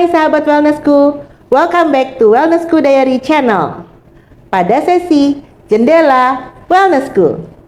Hai sahabat Wellnessku, welcome back to Wellnessku Diary Channel. Pada sesi Jendela Wellnessku.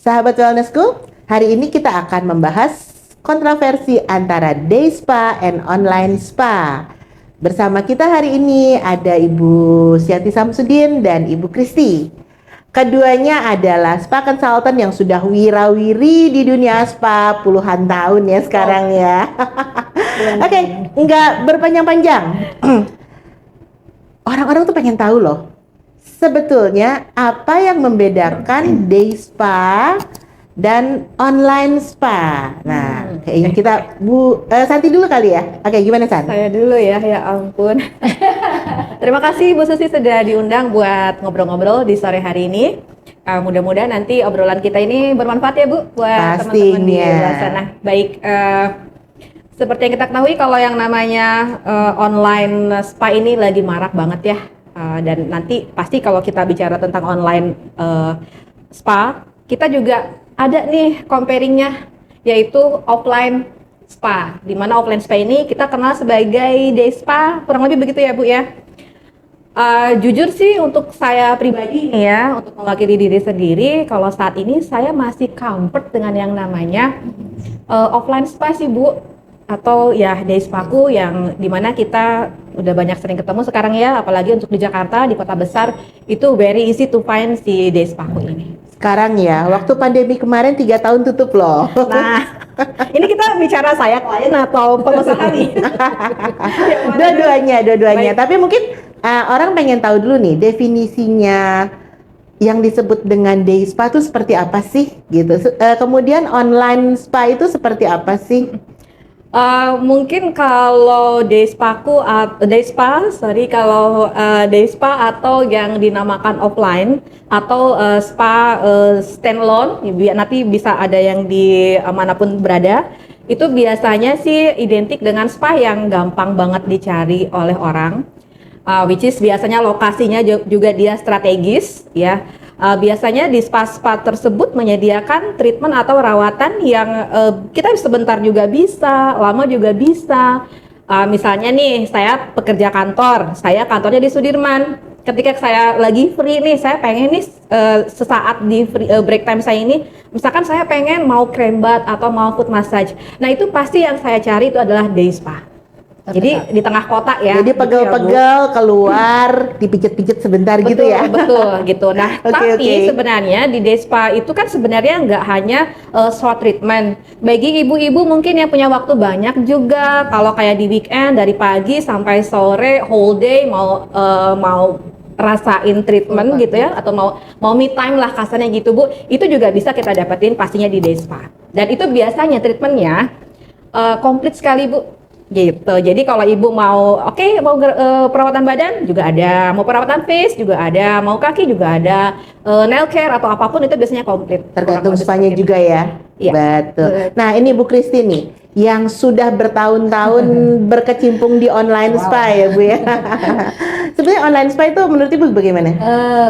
Sahabat Wellnessku, hari ini kita akan membahas kontroversi antara day spa and online spa. Bersama kita hari ini ada Ibu Siati Samsudin dan Ibu Kristi. Keduanya adalah spa consultant yang sudah wirawiri di dunia spa puluhan tahun ya sekarang ya. Oke, nggak berpanjang-panjang. Orang-orang tuh pengen tahu loh, sebetulnya apa yang membedakan day spa dan online spa? Nah, kayaknya kita Bu Santi dulu kali ya. Oke, gimana San? Saya dulu ya ampun. Terima kasih Bu Susi sudah diundang buat ngobrol-ngobrol di sore hari ini. Mudah-mudahan nanti obrolan kita ini bermanfaat ya Bu buat teman-teman di luar sana. Baik, seperti yang kita ketahui kalau yang namanya online spa ini lagi marak banget ya. Dan nanti pasti kalau kita bicara tentang online spa, kita juga ada nih comparingnya, yaitu offline spa. Di mana offline spa ini kita kenal sebagai day spa, kurang lebih begitu ya Bu ya. Jujur sih untuk saya pribadi nih ya, untuk mewakili diri sendiri, kalau saat ini saya masih comfort dengan yang namanya offline spa sih Bu. Atau ya day spaku yang dimana kita udah banyak sering ketemu sekarang ya, apalagi untuk di Jakarta, di kota besar itu very easy to find si day spaku ini. Sekarang ya, waktu pandemi kemarin 3 tahun tutup loh. Nah, ini kita bicara saya klien atau pengusaha nih? Dua-duanya. Tapi mungkin orang pengen tahu dulu nih definisinya yang disebut dengan day spa itu seperti apa sih gitu. Kemudian online spa itu seperti apa sih? Mungkin kalau day spa atau yang dinamakan offline atau spa standalone, nanti bisa ada yang di manapun berada. Itu biasanya sih identik dengan spa yang gampang banget dicari oleh orang, which is biasanya lokasinya juga dia strategis ya. Biasanya di spa-spa tersebut menyediakan treatment atau rawatan yang kita sebentar juga bisa, lama juga bisa. Misalnya nih, saya pekerja kantor, saya kantornya di Sudirman. Ketika saya lagi free nih, saya pengen nih sesaat di break time saya ini, misalkan saya pengen mau krem bath atau mau foot massage. Nah itu pasti yang saya cari itu adalah day spa. Jadi di tengah kota ya. Jadi pegel-pegel keluar, dipijit-pijit sebentar betul, gitu ya. Betul gitu. Nah, tapi sebenarnya di day spa itu kan sebenarnya nggak hanya spa treatment. Bagi ibu-ibu mungkin yang punya waktu banyak juga, kalau kayak di weekend dari pagi sampai sore whole day mau rasain treatment gitu ya, atau mau me time lah kasarnya gitu Bu. Itu juga bisa kita dapetin pastinya di day spa. Dan itu biasanya treatmentnya komplit sekali Bu. Gitu. Jadi kalau ibu mau mau perawatan badan juga ada, mau perawatan face juga ada, mau kaki juga ada, nail care atau apapun itu biasanya komplit. Tergantung spanya juga ya. Iya. Betul. Nah ini Bu Kristi nih yang sudah bertahun-tahun berkecimpung di online spa ya Bu ya. Sebenarnya online spa itu menurut Ibu bagaimana?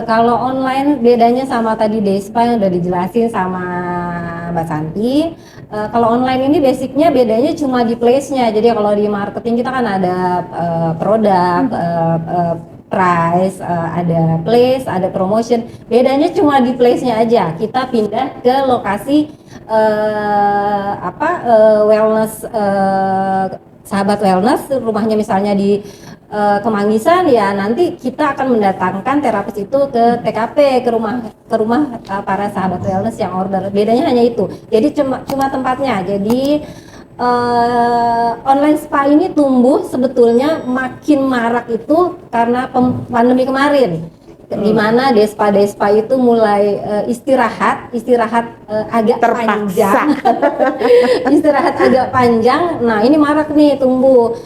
Kalau online bedanya sama tadi day spa yang udah dijelasin sama Mbak Santi. Kalau online ini basicnya bedanya cuma di place-nya. Jadi kalau di marketing kita kan ada produk, price, ada place, ada promotion. Bedanya cuma di place-nya aja. Kita pindah ke lokasi wellness, sahabat wellness, rumahnya misalnya di Kemanggisan ya, nanti kita akan mendatangkan terapis itu ke TKP, ke rumah para sahabat wellness yang order. Bedanya hanya itu. Jadi cuma tempatnya. Jadi online spa ini tumbuh sebetulnya makin marak itu karena pandemi kemarin. di mana despa itu mulai istirahat agak Terpaksa. panjang. Istirahat agak panjang. Nah, ini marak nih tumbuh.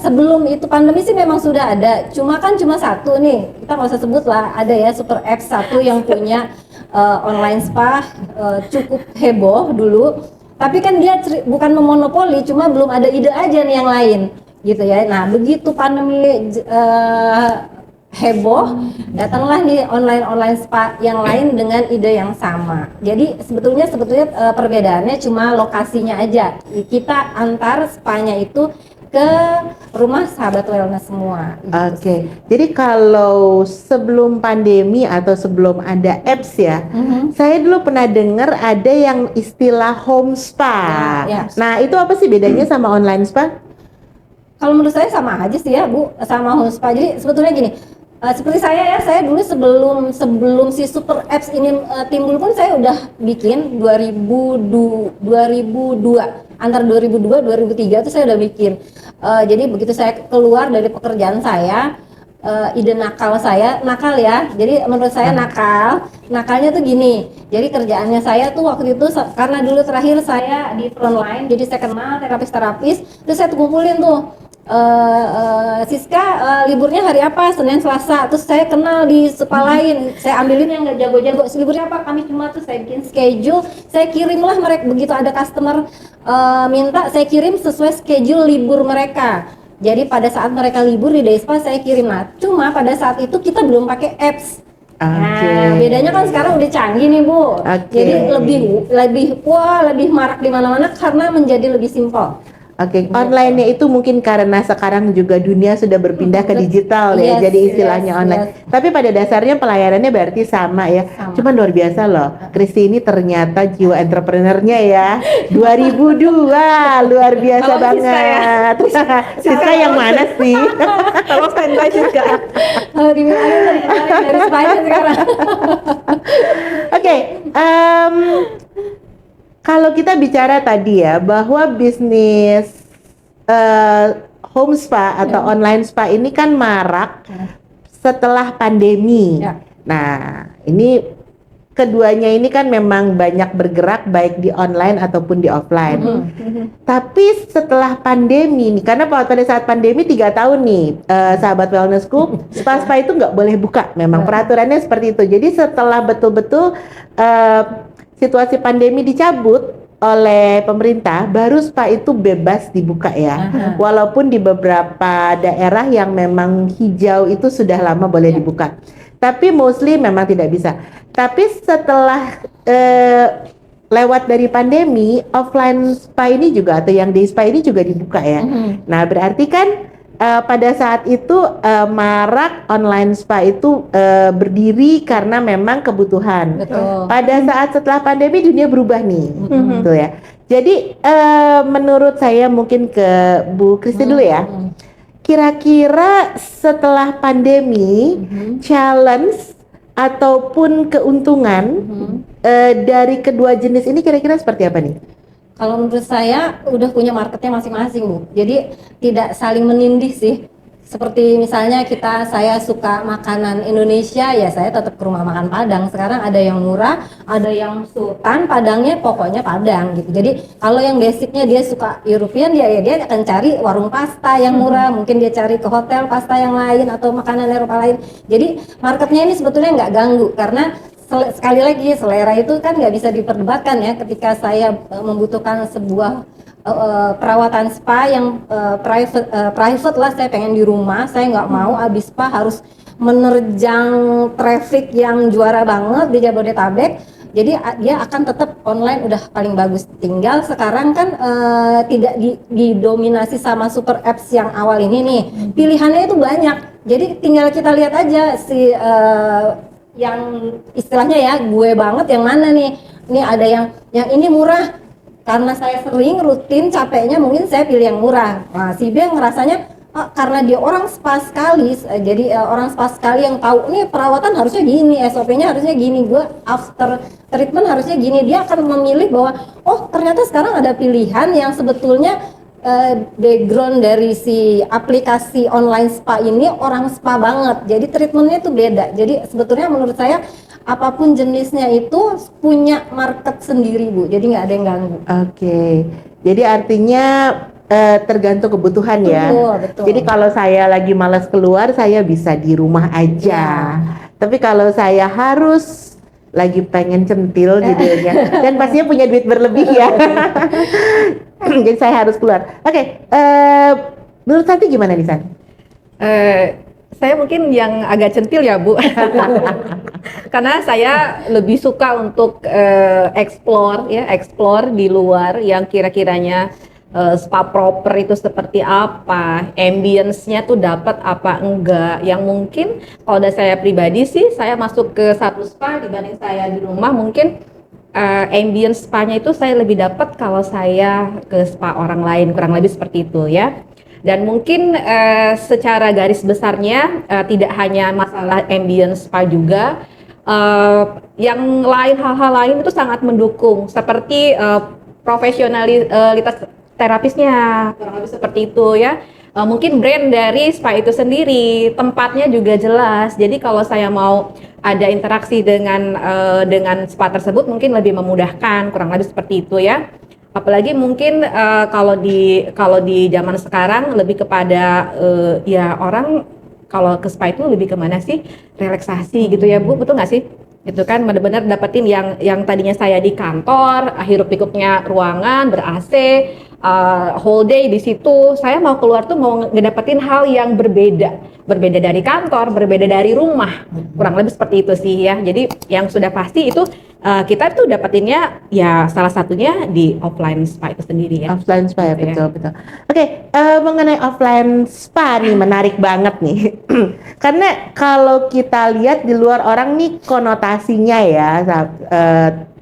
Sebelum itu pandemi sih memang sudah ada. Cuma satu nih. Kita nggak usah sebut lah. Ada ya Super Apps satu yang punya online spa cukup heboh dulu. Tapi kan dia bukan memonopoli, cuma belum ada ide aja nih yang lain, gitu ya. Nah, begitu pandemi heboh, datanglah nih online spa yang lain dengan ide yang sama. Jadi sebetulnya perbedaannya cuma lokasinya aja. Kita antar spanya itu ke rumah sahabat wellness semua. Oke. Jadi kalau sebelum pandemi atau sebelum ada apps ya, saya dulu pernah dengar ada yang istilah home spa. Ya. Nah, itu apa sih bedanya sama online spa? Kalau menurut saya sama aja sih ya Bu, sama home spa. Jadi sebetulnya gini, seperti saya dulu sebelum si Super Apps ini timbul pun saya udah bikin 2002 antara 2002 2003 itu saya udah bikin. Jadi begitu saya keluar dari pekerjaan saya, ide nakal ya. Jadi menurut saya nakalnya tuh gini. Jadi kerjaannya saya tuh waktu itu karena dulu terakhir saya di frontline, jadi saya kenal terapis, terus saya tuh kumpulin tuh. Siska liburnya hari apa? Senin, Selasa. Terus saya kenal di spa lain. Saya ambilin yang nggak jago-jago. Liburnya apa? Kamis, Jumat. Terus saya bikin schedule. Saya kirimlah mereka. Begitu ada customer minta, saya kirim sesuai schedule libur mereka. Jadi pada saat mereka libur di Despa saya kirim. Nah, cuma pada saat itu kita belum pakai apps. Nah, bedanya kan sekarang udah canggih nih Bu. Jadi lebih marak di mana-mana karena menjadi lebih simpel. Online-nya itu mungkin karena sekarang juga dunia sudah berpindah ke digital ya, jadi istilahnya online. Tapi pada dasarnya pelayanannya berarti sama ya. Cuman luar biasa loh, Kristi ini ternyata jiwa entrepreneurnya ya. 2002, luar biasa banget. Siska yang mana sih? Kalau standby Siska. Dari spanya sekarang. Oke, kalau kita bicara tadi ya bahwa bisnis home spa atau online spa ini kan marak setelah pandemi. Nah, ini keduanya ini kan memang banyak bergerak baik di online ataupun di offline. Tapi setelah pandemi nih, karena pada saat pandemi 3 tahun nih, sahabat wellnessku, spa-spa itu nggak boleh buka. Memang peraturannya seperti itu. Jadi setelah betul-betul situasi pandemi dicabut oleh pemerintah, baru spa itu bebas dibuka ya. Walaupun di beberapa daerah yang memang hijau itu sudah lama boleh dibuka. Tapi mostly memang tidak bisa. Tapi setelah lewat dari pandemi, offline spa ini juga atau yang day spa ini juga dibuka ya. Nah, berarti kan pada saat itu marak online spa itu berdiri karena memang kebutuhan. Betul. Pada saat setelah pandemi dunia berubah nih, gitu ya. Jadi menurut saya mungkin ke Bu Kristi dulu ya. Kira-kira setelah pandemi challenge ataupun keuntungan dari kedua jenis ini kira-kira seperti apa nih? Kalau menurut saya udah punya marketnya masing-masing Bu. Jadi tidak saling menindih sih. Seperti misalnya saya suka makanan Indonesia, ya saya tetap ke rumah makan Padang. Sekarang ada yang murah, ada yang sultan, Padangnya pokoknya Padang gitu. Jadi kalau yang basicnya dia suka European, dia akan cari warung pasta yang murah. Mungkin dia cari ke hotel pasta yang lain atau makanan Eropa lain. Jadi marketnya ini sebetulnya nggak ganggu karena sekali lagi selera itu kan nggak bisa diperdebatkan ya. Ketika saya membutuhkan sebuah perawatan spa yang private lah, saya pengen di rumah, saya nggak mau abis spa harus menerjang traffic yang juara banget di Jabodetabek. Jadi dia akan tetap online udah paling bagus. Tinggal sekarang kan tidak didominasi sama super apps yang awal ini nih. Pilihannya itu banyak. Jadi tinggal kita lihat aja si yang istilahnya ya gue banget yang mana nih. Ini ada yang ini murah. Karena saya sering rutin capeknya mungkin saya pilih yang murah. Nah, si B ngerasanya karena dia orang spa sekali, jadi orang spa sekali yang tahu nih perawatan harusnya gini, SOP-nya harusnya gini, gue after treatment harusnya gini, dia akan memilih bahwa oh ternyata sekarang ada pilihan yang sebetulnya background dari si aplikasi online spa ini orang spa banget. Jadi treatmentnya itu beda. Jadi sebetulnya menurut saya apapun jenisnya itu punya market sendiri, Bu. Jadi nggak ada yang ganggu. Oke. Jadi artinya tergantung kebutuhan ya. Betul. Jadi kalau saya lagi malas keluar, saya bisa di rumah aja. Tapi kalau saya harus lagi pengen centil gitu ya, dan pastinya punya duit berlebih ya. Jadi saya harus keluar. Oke. Menurut Santi gimana nih, San? Saya mungkin yang agak centil ya, Bu. Karena saya lebih suka untuk explore di luar yang kira-kiranya spa proper itu seperti apa, ambience-nya tuh dapat apa enggak. Yang mungkin kalau dari saya pribadi sih, saya masuk ke satu spa dibanding saya di rumah, mungkin ambience spa-nya itu saya lebih dapat kalau saya ke spa orang lain, kurang lebih seperti itu ya. Dan mungkin secara garis besarnya tidak hanya masalah ambience spa juga, yang lain, hal-hal lain itu sangat mendukung, seperti profesionalitas terapisnya, kurang lebih seperti itu ya. Mungkin brand dari spa itu sendiri, tempatnya juga jelas. Jadi kalau saya mau ada interaksi dengan spa tersebut mungkin lebih memudahkan, kurang lebih seperti itu ya. Apalagi mungkin kalau di zaman sekarang lebih kepada ya orang kalau ke spa itu lebih kemana sih, relaksasi gitu ya Bu, betul nggak sih? Itu kan benar-benar dapetin yang tadinya saya di kantor, hiruk pikuknya ruangan ber AC, whole day di situ, saya mau keluar tuh mau ngedapetin hal yang berbeda dari kantor, berbeda dari rumah, kurang lebih seperti itu sih ya. Jadi yang sudah pasti itu kita tuh dapetinnya ya salah satunya di offline spa itu sendiri ya. Offline spa ya, Gitu ya. betul. Oke, mengenai offline spa nih menarik banget nih. Karena kalau kita lihat di luar orang nih konotasinya ya,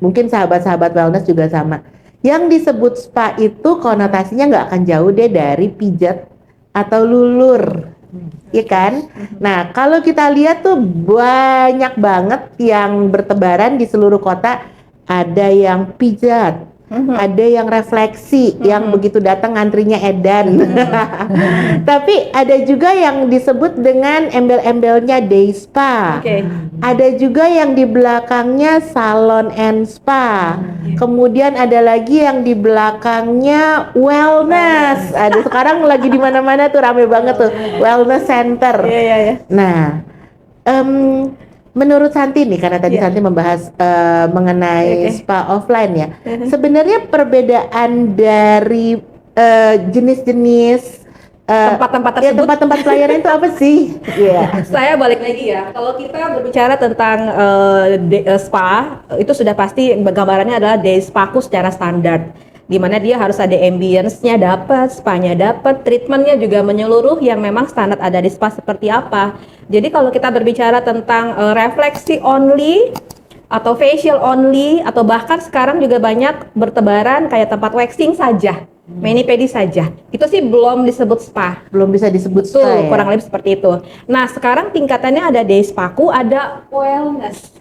mungkin sahabat-sahabat wellness juga sama. Yang disebut spa itu konotasinya nggak akan jauh deh dari pijat atau lulur, ya kan? Nah, kalau kita lihat tuh banyak banget yang bertebaran di seluruh kota. Ada yang pijat, ada yang refleksi, yang begitu datang antrinya edan. Tapi ada juga yang disebut dengan embel-embelnya day spa. Oke. Ada juga yang di belakangnya salon and spa. Kemudian ada lagi yang di belakangnya wellness. Ada sekarang lagi di mana-mana tuh rame banget tuh wellness center. Iya. Nah, menurut Santi nih, karena tadi Santi membahas mengenai spa offline ya, sebenarnya perbedaan dari jenis-jenis Tempat-tempat ya, tersebut. tempat-tempat pelayanan itu apa sih? Iya. Saya balik lagi ya, kalau kita berbicara tentang spa, itu sudah pasti gambarannya adalah day spaku secara standar, di mana dia harus ada ambience-nya dapat, spa-nya dapat, treatment-nya juga menyeluruh yang memang standar ada di spa seperti apa. Jadi kalau kita berbicara tentang refleksi only atau facial only, atau bahkan sekarang juga banyak bertebaran kayak tempat waxing saja, mani-pedi saja, itu sih belum disebut spa. Belum bisa disebut Betul, spa ya? kurang lebih seperti itu. Nah, sekarang tingkatannya ada day spaku, ada wellness.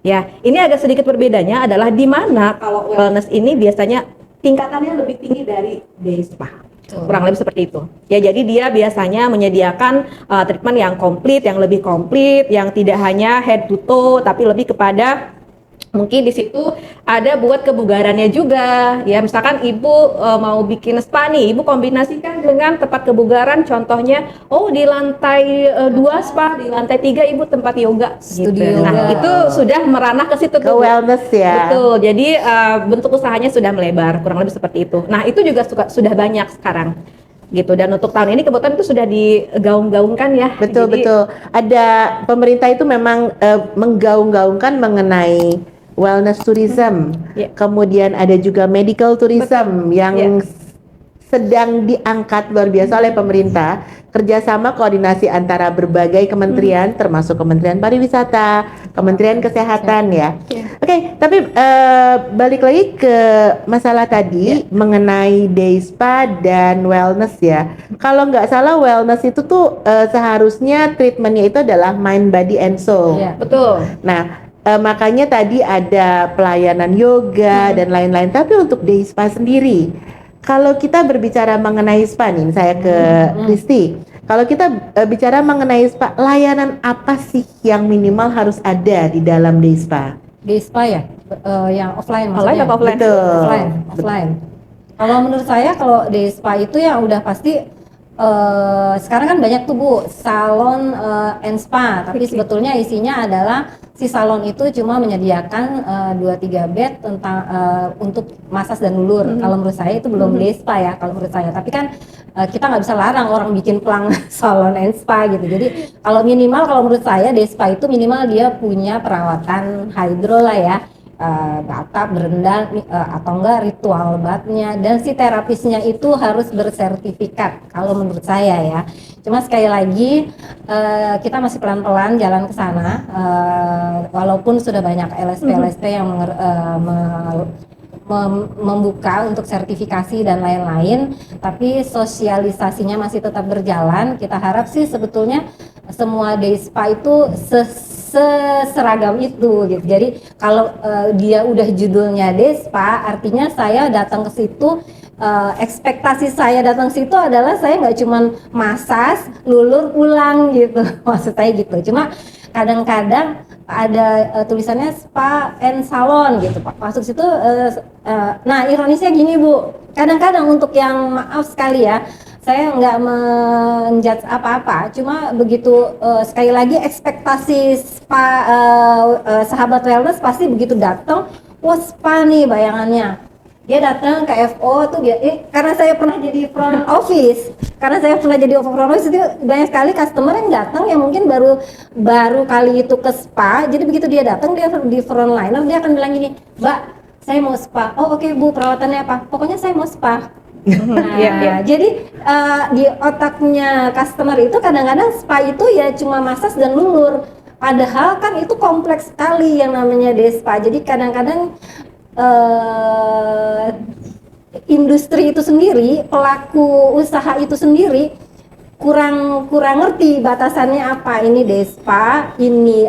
Ya, ini agak sedikit berbedanya adalah di mana kalau wellness ini biasanya tingkatannya lebih tinggi dari day spa. Kurang lebih seperti itu. Ya, jadi dia biasanya menyediakan treatment yang komplit, yang lebih komplit, yang tidak hanya head to toe, tapi lebih kepada mungkin di situ ada buat kebugarannya juga. Ya, misalkan ibu mau bikin spa nih, ibu kombinasikan dengan tempat kebugaran, contohnya di lantai 2 spa, di lantai 3 ibu tempat yoga Studio gitu. Nah, yoga. itu sudah meranah ke situ Ke tuh. wellness ya? Betul. Jadi bentuk usahanya sudah melebar, kurang lebih seperti itu. Nah, itu juga sudah banyak sekarang. Gitu, dan untuk tahun ini kebetulan itu sudah digaung-gaungkan ya. Betul. Jadi, Ada pemerintah itu memang menggaung-gaungkan mengenai wellness tourism. Ya. Kemudian ada juga medical tourism yang sedang diangkat luar biasa oleh pemerintah, kerjasama koordinasi antara berbagai kementerian, termasuk Kementerian Pariwisata, Kementerian Kesehatan ya. Oke, tapi balik lagi ke masalah tadi mengenai day spa dan wellness ya. Kalau nggak salah wellness itu tuh seharusnya treatmentnya itu adalah mind, body, and soul. Iya. betul. Nah, makanya tadi ada pelayanan yoga dan lain-lain. Tapi untuk day spa sendiri, Kalau kita berbicara mengenai spa nih, saya ke Kristi. Kalau kita bicara mengenai spa, layanan apa sih yang minimal harus ada di dalam day spa? Day spa ya, yang offline Online maksudnya. apa offline? Betul. Offline. Kalau menurut saya kalau day spa itu yang udah pasti sekarang kan banyak tuh Bu salon and spa, tapi sebetulnya isinya adalah si salon itu cuma menyediakan 2-3 bed tentang untuk massage dan lulur. Kalau menurut saya itu belum day spa ya kalau menurut saya. Tapi kan kita nggak bisa larang orang bikin pelang salon and spa gitu. Jadi kalau minimal kalau menurut saya day spa itu minimal dia punya perawatan hydro lah ya. Batap, berendam atau enggak ritual bathnya, dan si terapisnya itu harus bersertifikat kalau menurut saya ya. Cuma sekali lagi kita masih pelan-pelan jalan ke sana, walaupun sudah banyak LSP yang membuka untuk sertifikasi dan lain-lain, tapi sosialisasinya masih tetap berjalan. Kita harap sih sebetulnya semua day spa itu seseragam itu gitu. Jadi kalau dia udah judulnya day spa, artinya saya datang ke situ, ekspektasi saya datang ke situ adalah saya nggak cuman massage, lulur pulang gitu. Maksud saya gitu. Cuma kadang-kadang ada tulisannya spa and salon gitu Pak. Masuk situ nah ironisnya gini Bu. Kadang-kadang untuk yang maaf sekali ya, saya nggak menjudge apa-apa, cuma begitu sekali lagi ekspektasi spa sahabat wellness pasti begitu datang, wah spa nih bayangannya. Dia datang ke FO tuh dia, karena saya pernah jadi front office, itu banyak sekali customer yang datang yang mungkin baru kali itu ke spa, jadi begitu dia datang dia di frontliner dia akan bilang gini, Mbak saya mau spa, oh oke Bu perawatannya apa? Pokoknya saya mau spa. Nah, jadi di otaknya customer itu kadang-kadang spa itu ya cuma massage dan lulur. Padahal kan itu kompleks sekali yang namanya day spa. Jadi kadang-kadang industri itu sendiri, pelaku usaha itu sendiri kurang ngerti batasannya apa. Ini day spa, ini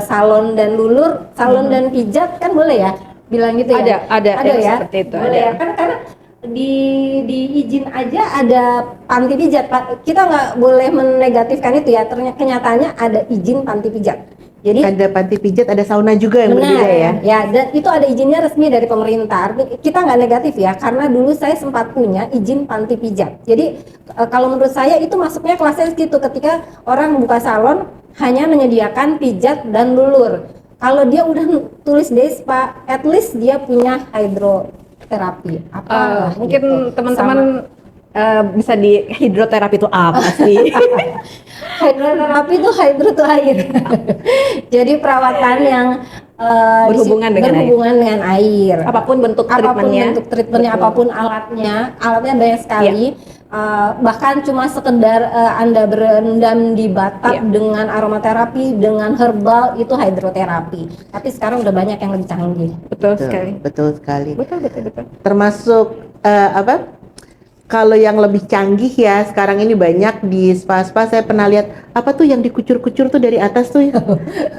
salon dan lulur, salon dan pijat kan boleh ya? Bilang gitu ya? Ada ya? seperti itu. Boleh ya? Kan karena di izin aja ada panti pijat, kita nggak boleh menegatifkan itu ya. Ternyata kenyataannya ada izin panti pijat. Jadi ada panti pijat, ada sauna juga yang berbeda ya. Ya, dan itu ada izinnya resmi dari pemerintah. Kita nggak negatif ya, karena dulu saya sempat punya izin panti pijat. Jadi kalau menurut saya itu masuknya kelasnya gitu, ketika orang buka salon hanya menyediakan pijat dan lulur. Kalau dia udah tulis day spa, at least dia punya hidroterapi. Mungkin gitu. teman-teman bisa di hidroterapi itu apa sih? Hidroterapi itu hydro itu air. Jadi perawatan yang berhubungan dengan air. Apapun bentuk treatmentnya, apapun alatnya banyak sekali. Bahkan cuma sekedar Anda berendam di batap dengan aromaterapi, dengan herbal, itu hidroterapi. Tapi sekarang udah banyak yang lebih canggih. Betul sekali. Betul sekali. Betul. Termasuk kalau yang lebih canggih ya sekarang ini banyak di spa-spa, saya pernah lihat apa tuh yang dikucur-kucur tuh dari atas tuh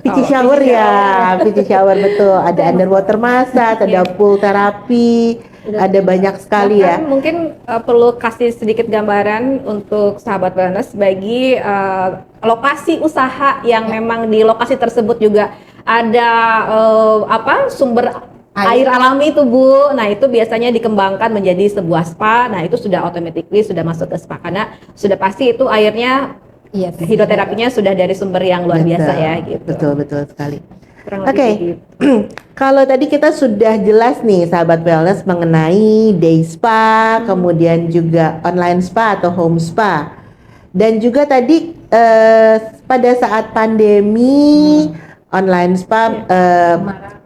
PC shower ya, PC shower betul. Ada underwater massage, ada pool terapi, ada banyak sekali ya. Mungkin perlu kasih sedikit gambaran untuk sahabat wellness bagi lokasi usaha yang memang di lokasi tersebut juga ada sumber air alami itu Bu. Nah itu biasanya dikembangkan menjadi sebuah spa. Nah itu sudah automatically sudah masuk ke spa karena sudah pasti itu airnya hidroterapinya sudah dari sumber yang luar biasa ya gitu. Betul sekali. Oke. Kalau tadi kita sudah jelas nih sahabat wellness mengenai day spa, kemudian juga online spa atau home spa. Dan juga tadi pada saat pandemi online spa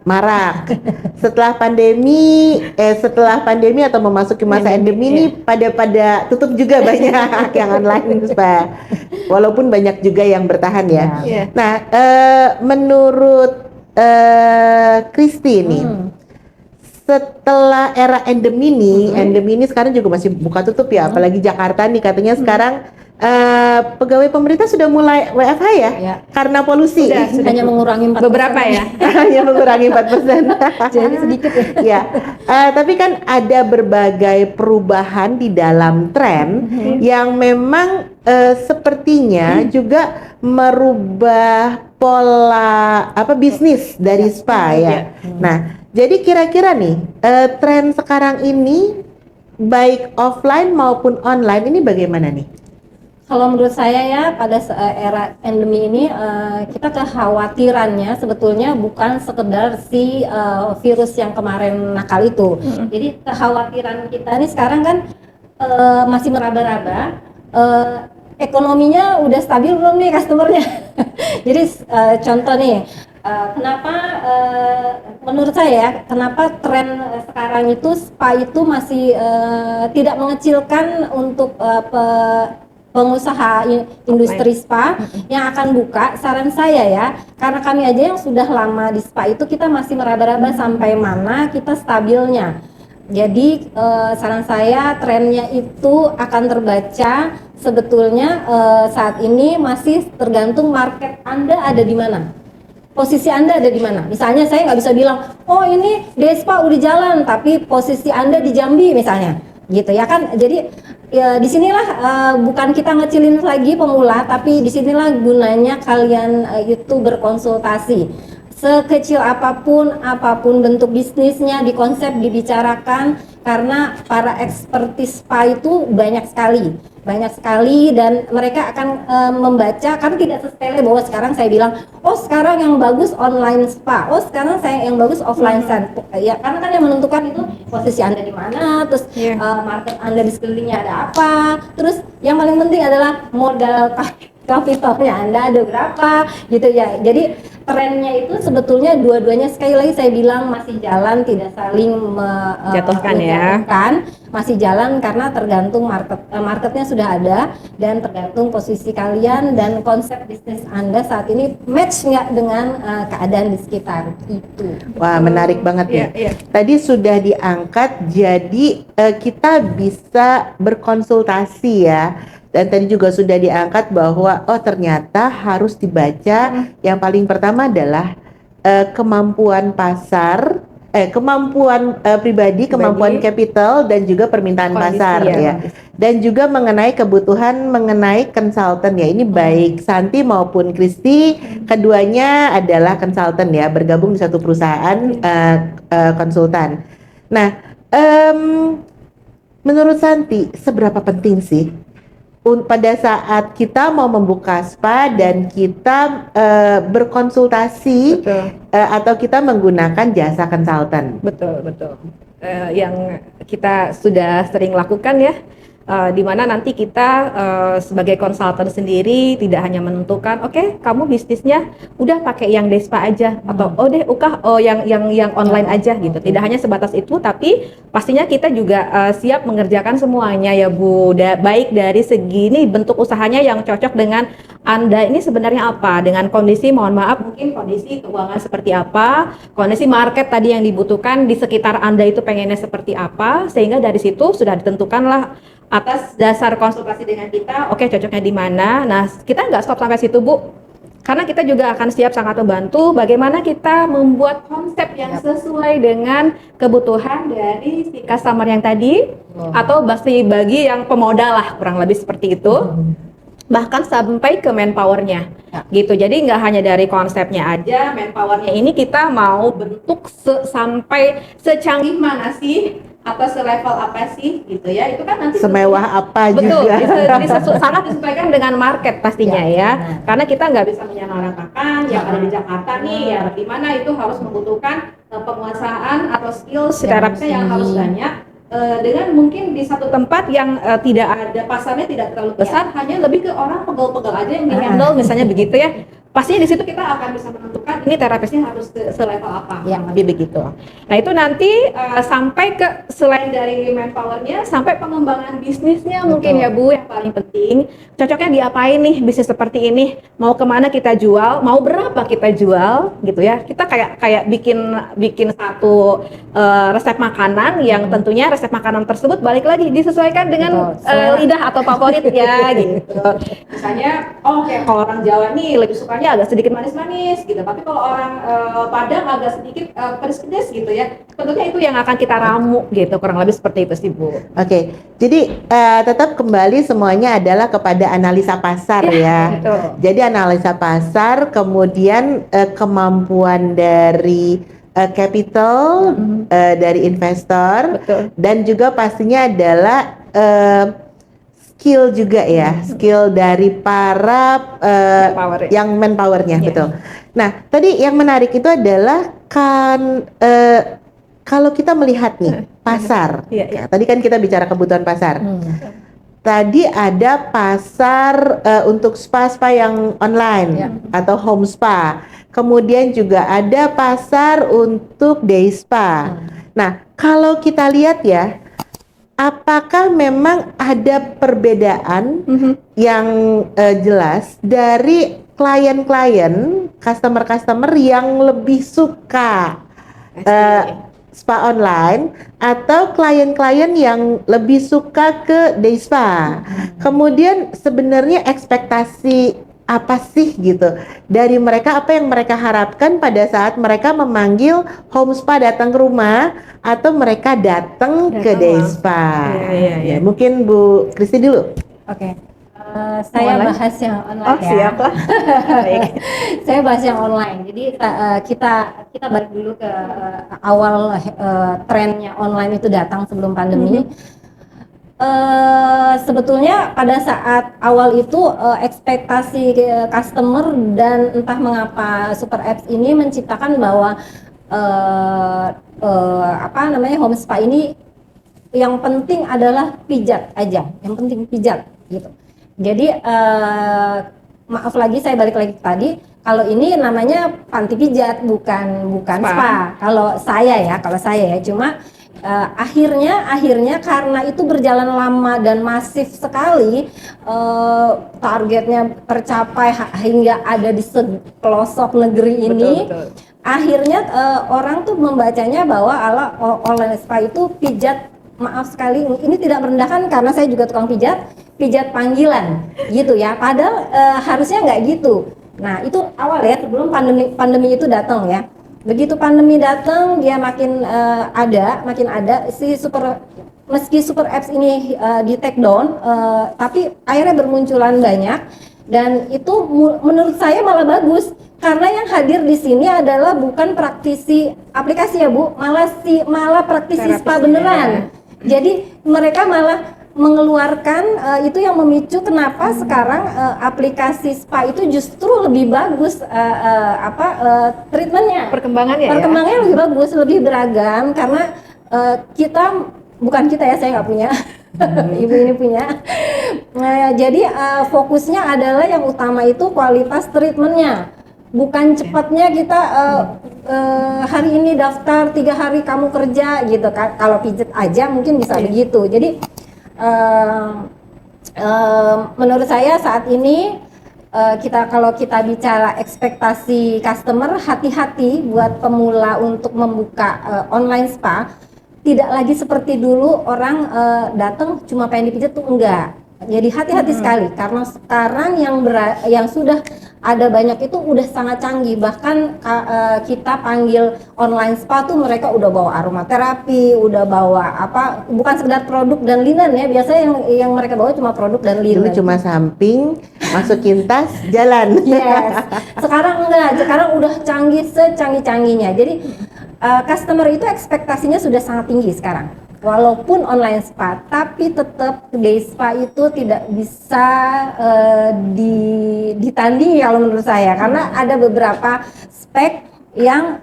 marak. Setelah pandemi atau memasuki masa endemi ini pada tutup juga banyak yang online spa. Walaupun banyak juga yang bertahan ya. Nah, menurut Kristi nih, setelah era endemi ini sekarang juga masih buka tutup ya, apalagi Jakarta nih katanya sekarang pegawai pemerintah sudah mulai WFH ya? Ya. Karena polusi. Sudah. Hanya mengurangi 4%. Beberapa ya. Hanya mengurangi 4%. Jadi sedikit ya. Ya, tapi kan ada berbagai perubahan di dalam tren yang memang sepertinya juga merubah pola bisnis dari spa ya. Nah, jadi kira-kira nih tren sekarang ini baik offline maupun online ini bagaimana nih? Kalau menurut saya ya pada era endemi ini kita kekhawatirannya sebetulnya bukan sekedar si virus yang kemarin nakal itu. Jadi kekhawatiran kita ini sekarang kan masih meraba-raba ekonominya udah stabil belum nih customernya. Jadi contoh nih kenapa menurut saya kenapa tren sekarang itu spa itu masih tidak mengecilkan untuk pengusaha industri spa yang akan buka. Saran saya ya, karena kami aja yang sudah lama di spa itu kita masih meraba-raba sampai mana kita stabilnya. Jadi saran saya trennya itu akan terbaca sebetulnya saat ini masih tergantung market Anda ada di mana. Posisi Anda ada di mana? Misalnya saya nggak bisa bilang, oh ini Despa udah jalan, tapi posisi Anda di Jambi misalnya, gitu ya kan? Jadi ya disinilah bukan kita ngecilin lagi pemula, tapi disinilah gunanya kalian itu berkonsultasi. Sekecil apapun bentuk bisnisnya, dikonsep, dibicarakan, karena para ekspertis spa itu banyak sekali dan mereka akan membaca, karena tidak sepele bahwa sekarang saya bilang, oh sekarang yang bagus online spa, oh sekarang saya yang bagus offline spa. Ya karena kan yang menentukan itu posisi Anda di mana, terus market Anda di sekelilingnya ada apa, terus yang paling penting adalah modal kapitalnya Anda ada berapa gitu ya. Jadi trennya itu sebetulnya dua-duanya sekali lagi saya bilang masih jalan, tidak saling jatuhkan ya. Masih jalan karena tergantung marketnya sudah ada dan tergantung posisi kalian dan konsep bisnis Anda saat ini match nggak dengan keadaan di sekitar itu. Wah, menarik banget ya. Tadi sudah diangkat, jadi kita bisa berkonsultasi ya. Dan tadi juga sudah diangkat bahwa oh ternyata harus dibaca yang paling pertama adalah kemampuan pasar, kemampuan pribadi, kemampuan capital dan juga permintaan kondisi, pasar ya. Dan juga mengenai kebutuhan mengenai konsultan ya. Ini baik Santi maupun Kristi, keduanya adalah konsultan ya, bergabung di satu perusahaan konsultan. Nah, menurut Santi seberapa penting sih pada saat kita mau membuka spa dan kita berkonsultasi atau kita menggunakan jasa konsultan? Betul. Yang kita sudah sering lakukan ya, di mana nanti kita sebagai konsultan sendiri tidak hanya menentukan oke, kamu bisnisnya udah pakai yang Despa aja atau yang online aja gitu. Tidak hanya sebatas itu, tapi pastinya kita juga siap mengerjakan semuanya ya Bu. Baik dari segi ini bentuk usahanya yang cocok dengan Anda ini sebenarnya apa, dengan kondisi mohon maaf mungkin kondisi keuangan seperti apa, kondisi market tadi yang dibutuhkan di sekitar Anda itu pengennya seperti apa, sehingga dari situ sudah ditentukanlah atas dasar konsultasi dengan kita, oke cocoknya di mana. Nah, kita nggak stop sampai situ Bu, karena kita juga akan siap sangat membantu bagaimana kita membuat konsep yang sesuai dengan kebutuhan dari si customer yang tadi, atau bagi yang pemodal lah kurang lebih seperti itu. Bahkan sampai ke manpowernya gitu. Jadi nggak hanya dari konsepnya aja, manpowernya ini kita mau bentuk sampai secanggih mana sih atau selevel apa sih gitu ya. Itu kan nanti semewah apa betul, juga sangat disesuaikan dengan market pastinya ya. Karena kita nggak bisa menyamaratakan yang ada di Jakarta nih ya, di mana itu harus membutuhkan penguasaan atau skill terapisnya yang harus banyak. Dengan mungkin di satu tempat yang tidak ada pasarnya tidak terlalu besar, hanya lebih ke orang pegel-pegel aja yang di-handle misalnya begitu ya. Pastinya di situ kita akan bisa menentukan ini terapisnya harus selevel apa, yang lebih begitu. Nah itu nanti sampai ke selain dari manpowernya sampai pengembangan bisnisnya mungkin ya Bu yang paling penting. marketing, cocoknya diapain nih bisnis seperti ini, mau kemana kita jual, mau berapa kita jual gitu ya. Kita kayak bikin satu resep makanan yang tentunya resep makanan tersebut balik lagi disesuaikan dengan lidah atau favorit ya gitu. Misalnya kayak kalau orang Jawa nih lebih sukanya agak sedikit manis-manis gitu, tapi kalau orang Padang agak sedikit pedes-pedes gitu ya. Tentunya itu yang akan kita ramu gitu, kurang lebih seperti itu sih Bu. Oke, jadi tetap kembali semuanya adalah kepada analisa pasar ya. Betul. Jadi analisa pasar, kemudian kemampuan dari capital dari investor, Betul. dan juga pastinya adalah skill juga ya, skill dari para Manpower ya. yang manpowernya, Iya. betul. Nah, tadi yang menarik itu adalah kan kalau kita melihat nih pasar, Iya, iya. tadi kan kita bicara kebutuhan pasar. Tadi ada pasar untuk spa yang online atau home spa. Kemudian juga ada pasar untuk day spa. Nah, kalau kita lihat ya, apakah memang ada perbedaan yang jelas dari klien-klien, customer-customer yang lebih suka spa online atau klien-klien yang lebih suka ke day spa? Kemudian sebenarnya ekspektasi apa sih gitu dari mereka, apa yang mereka harapkan pada saat mereka memanggil home spa datang ke rumah atau mereka datang ke day spa? Iya. Mungkin Bu Kristi dulu. Oke. Saya Online? bahas yang online Oh ya. siap lah. Baik. Saya bahas yang online. Jadi kita balik dulu ke awal trennya online itu datang sebelum pandemi. Sebetulnya pada saat awal itu ekspektasi customer dan entah mengapa Super Apps ini menciptakan bahwa home spa ini yang penting adalah pijat aja, yang penting pijat gitu. Jadi maaf lagi saya balik lagi tadi, kalau ini namanya panti pijat bukan spa. Kalau saya ya cuma akhirnya karena itu berjalan lama dan masif sekali, targetnya tercapai hingga ada di pelosok negeri ini. Betul. Akhirnya orang tuh membacanya bahwa online spa itu pijat, maaf sekali ini tidak merendahkan karena saya juga tukang pijat panggilan gitu ya, padahal harusnya nggak gitu. Nah itu awal ya, sebelum pandemi itu datang ya. Begitu pandemi datang, dia makin ada meski Super Apps ini di take down, tapi akhirnya bermunculan banyak, dan itu menurut saya malah bagus karena yang hadir di sini adalah bukan praktisi aplikasi ya Bu, malah praktisi spa beneran. Jadi mereka malah mengeluarkan itu yang memicu kenapa sekarang aplikasi spa itu justru lebih bagus treatmentnya, perkembangannya lebih bagus, lebih beragam karena bukan kita ya, saya nggak punya, ibu ini punya. Nah, jadi fokusnya adalah yang utama itu kualitas treatmentnya, bukan cepatnya kita hari ini daftar 3 hari kamu kerja gitu kan. Kalau pijet aja mungkin bisa begitu. Jadi menurut saya saat ini kalau kita bicara ekspektasi customer, hati-hati buat pemula untuk membuka online spa. Tidak lagi seperti dulu orang datang cuma pengen dipijat tuh, enggak. Jadi hati-hati sekali karena sekarang yang sudah ada banyak itu udah sangat canggih. Bahkan kita panggil online spa tuh mereka udah bawa aromaterapi, udah bawa bukan sekedar produk dan linen ya. Biasanya yang mereka bawa cuma produk dan linen. Dulu cuma samping, masukin tas, jalan. Yes. Sekarang enggak, sekarang udah canggih secanggih-canggihnya. Jadi customer itu ekspektasinya sudah sangat tinggi sekarang. Walaupun online spa, tapi tetap day spa itu tidak bisa ditandingi kalau menurut saya, karena ada beberapa spek yang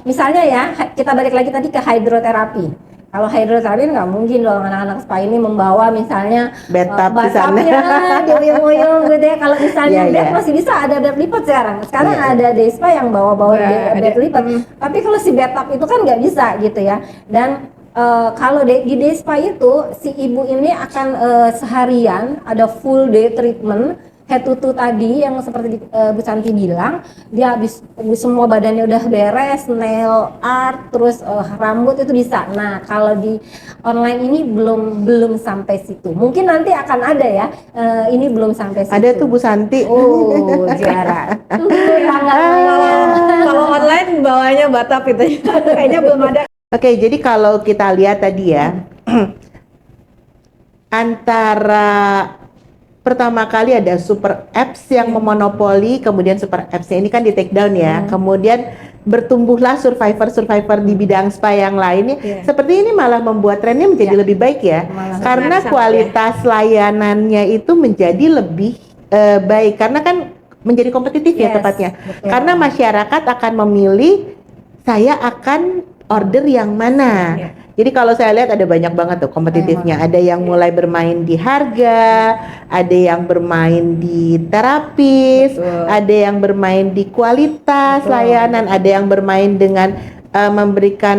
misalnya ya, kita balik lagi tadi ke hydroterapi. Kalau hydroterapi nggak mungkin dong anak-anak spa ini membawa misalnya bathtubnya diuyung-uyung gitu ya. Kalau misalnya bed masih bisa ada bed lipat sekarang. Sekarang ada day spa yang bawa bed lipat. Tapi kalau si bathtub itu kan nggak bisa gitu ya. Dan Kalau di day spa itu si ibu ini akan seharian ada full day treatment head to toe tadi yang seperti Bu Santi bilang, dia habis semua badannya udah beres, nail art, terus rambut itu bisa. Nah kalau di online ini belum sampai situ. Mungkin nanti akan ada ya. Ini belum sampai situ. Ada tuh Bu Santi. Oh, Tiara. Kalau online bawanya Batak itu kayaknya belum ada. Oke, jadi kalau kita lihat tadi ya, antara pertama kali ada super apps yang memonopoli, kemudian super apps-nya ini kan di take down ya, kemudian bertumbuhlah survivor di bidang spa yang lainnya. Seperti ini malah membuat trennya menjadi lebih baik ya, karena kualitas layanannya itu menjadi lebih baik, karena kan menjadi kompetitif ya tepatnya, karena masyarakat akan memilih saya akan order yang mana. Jadi kalau saya lihat ada banyak banget tuh kompetitifnya. Ada yang mulai bermain di harga, ada yang bermain di terapis, ada yang bermain di kualitas layanan, ada yang bermain dengan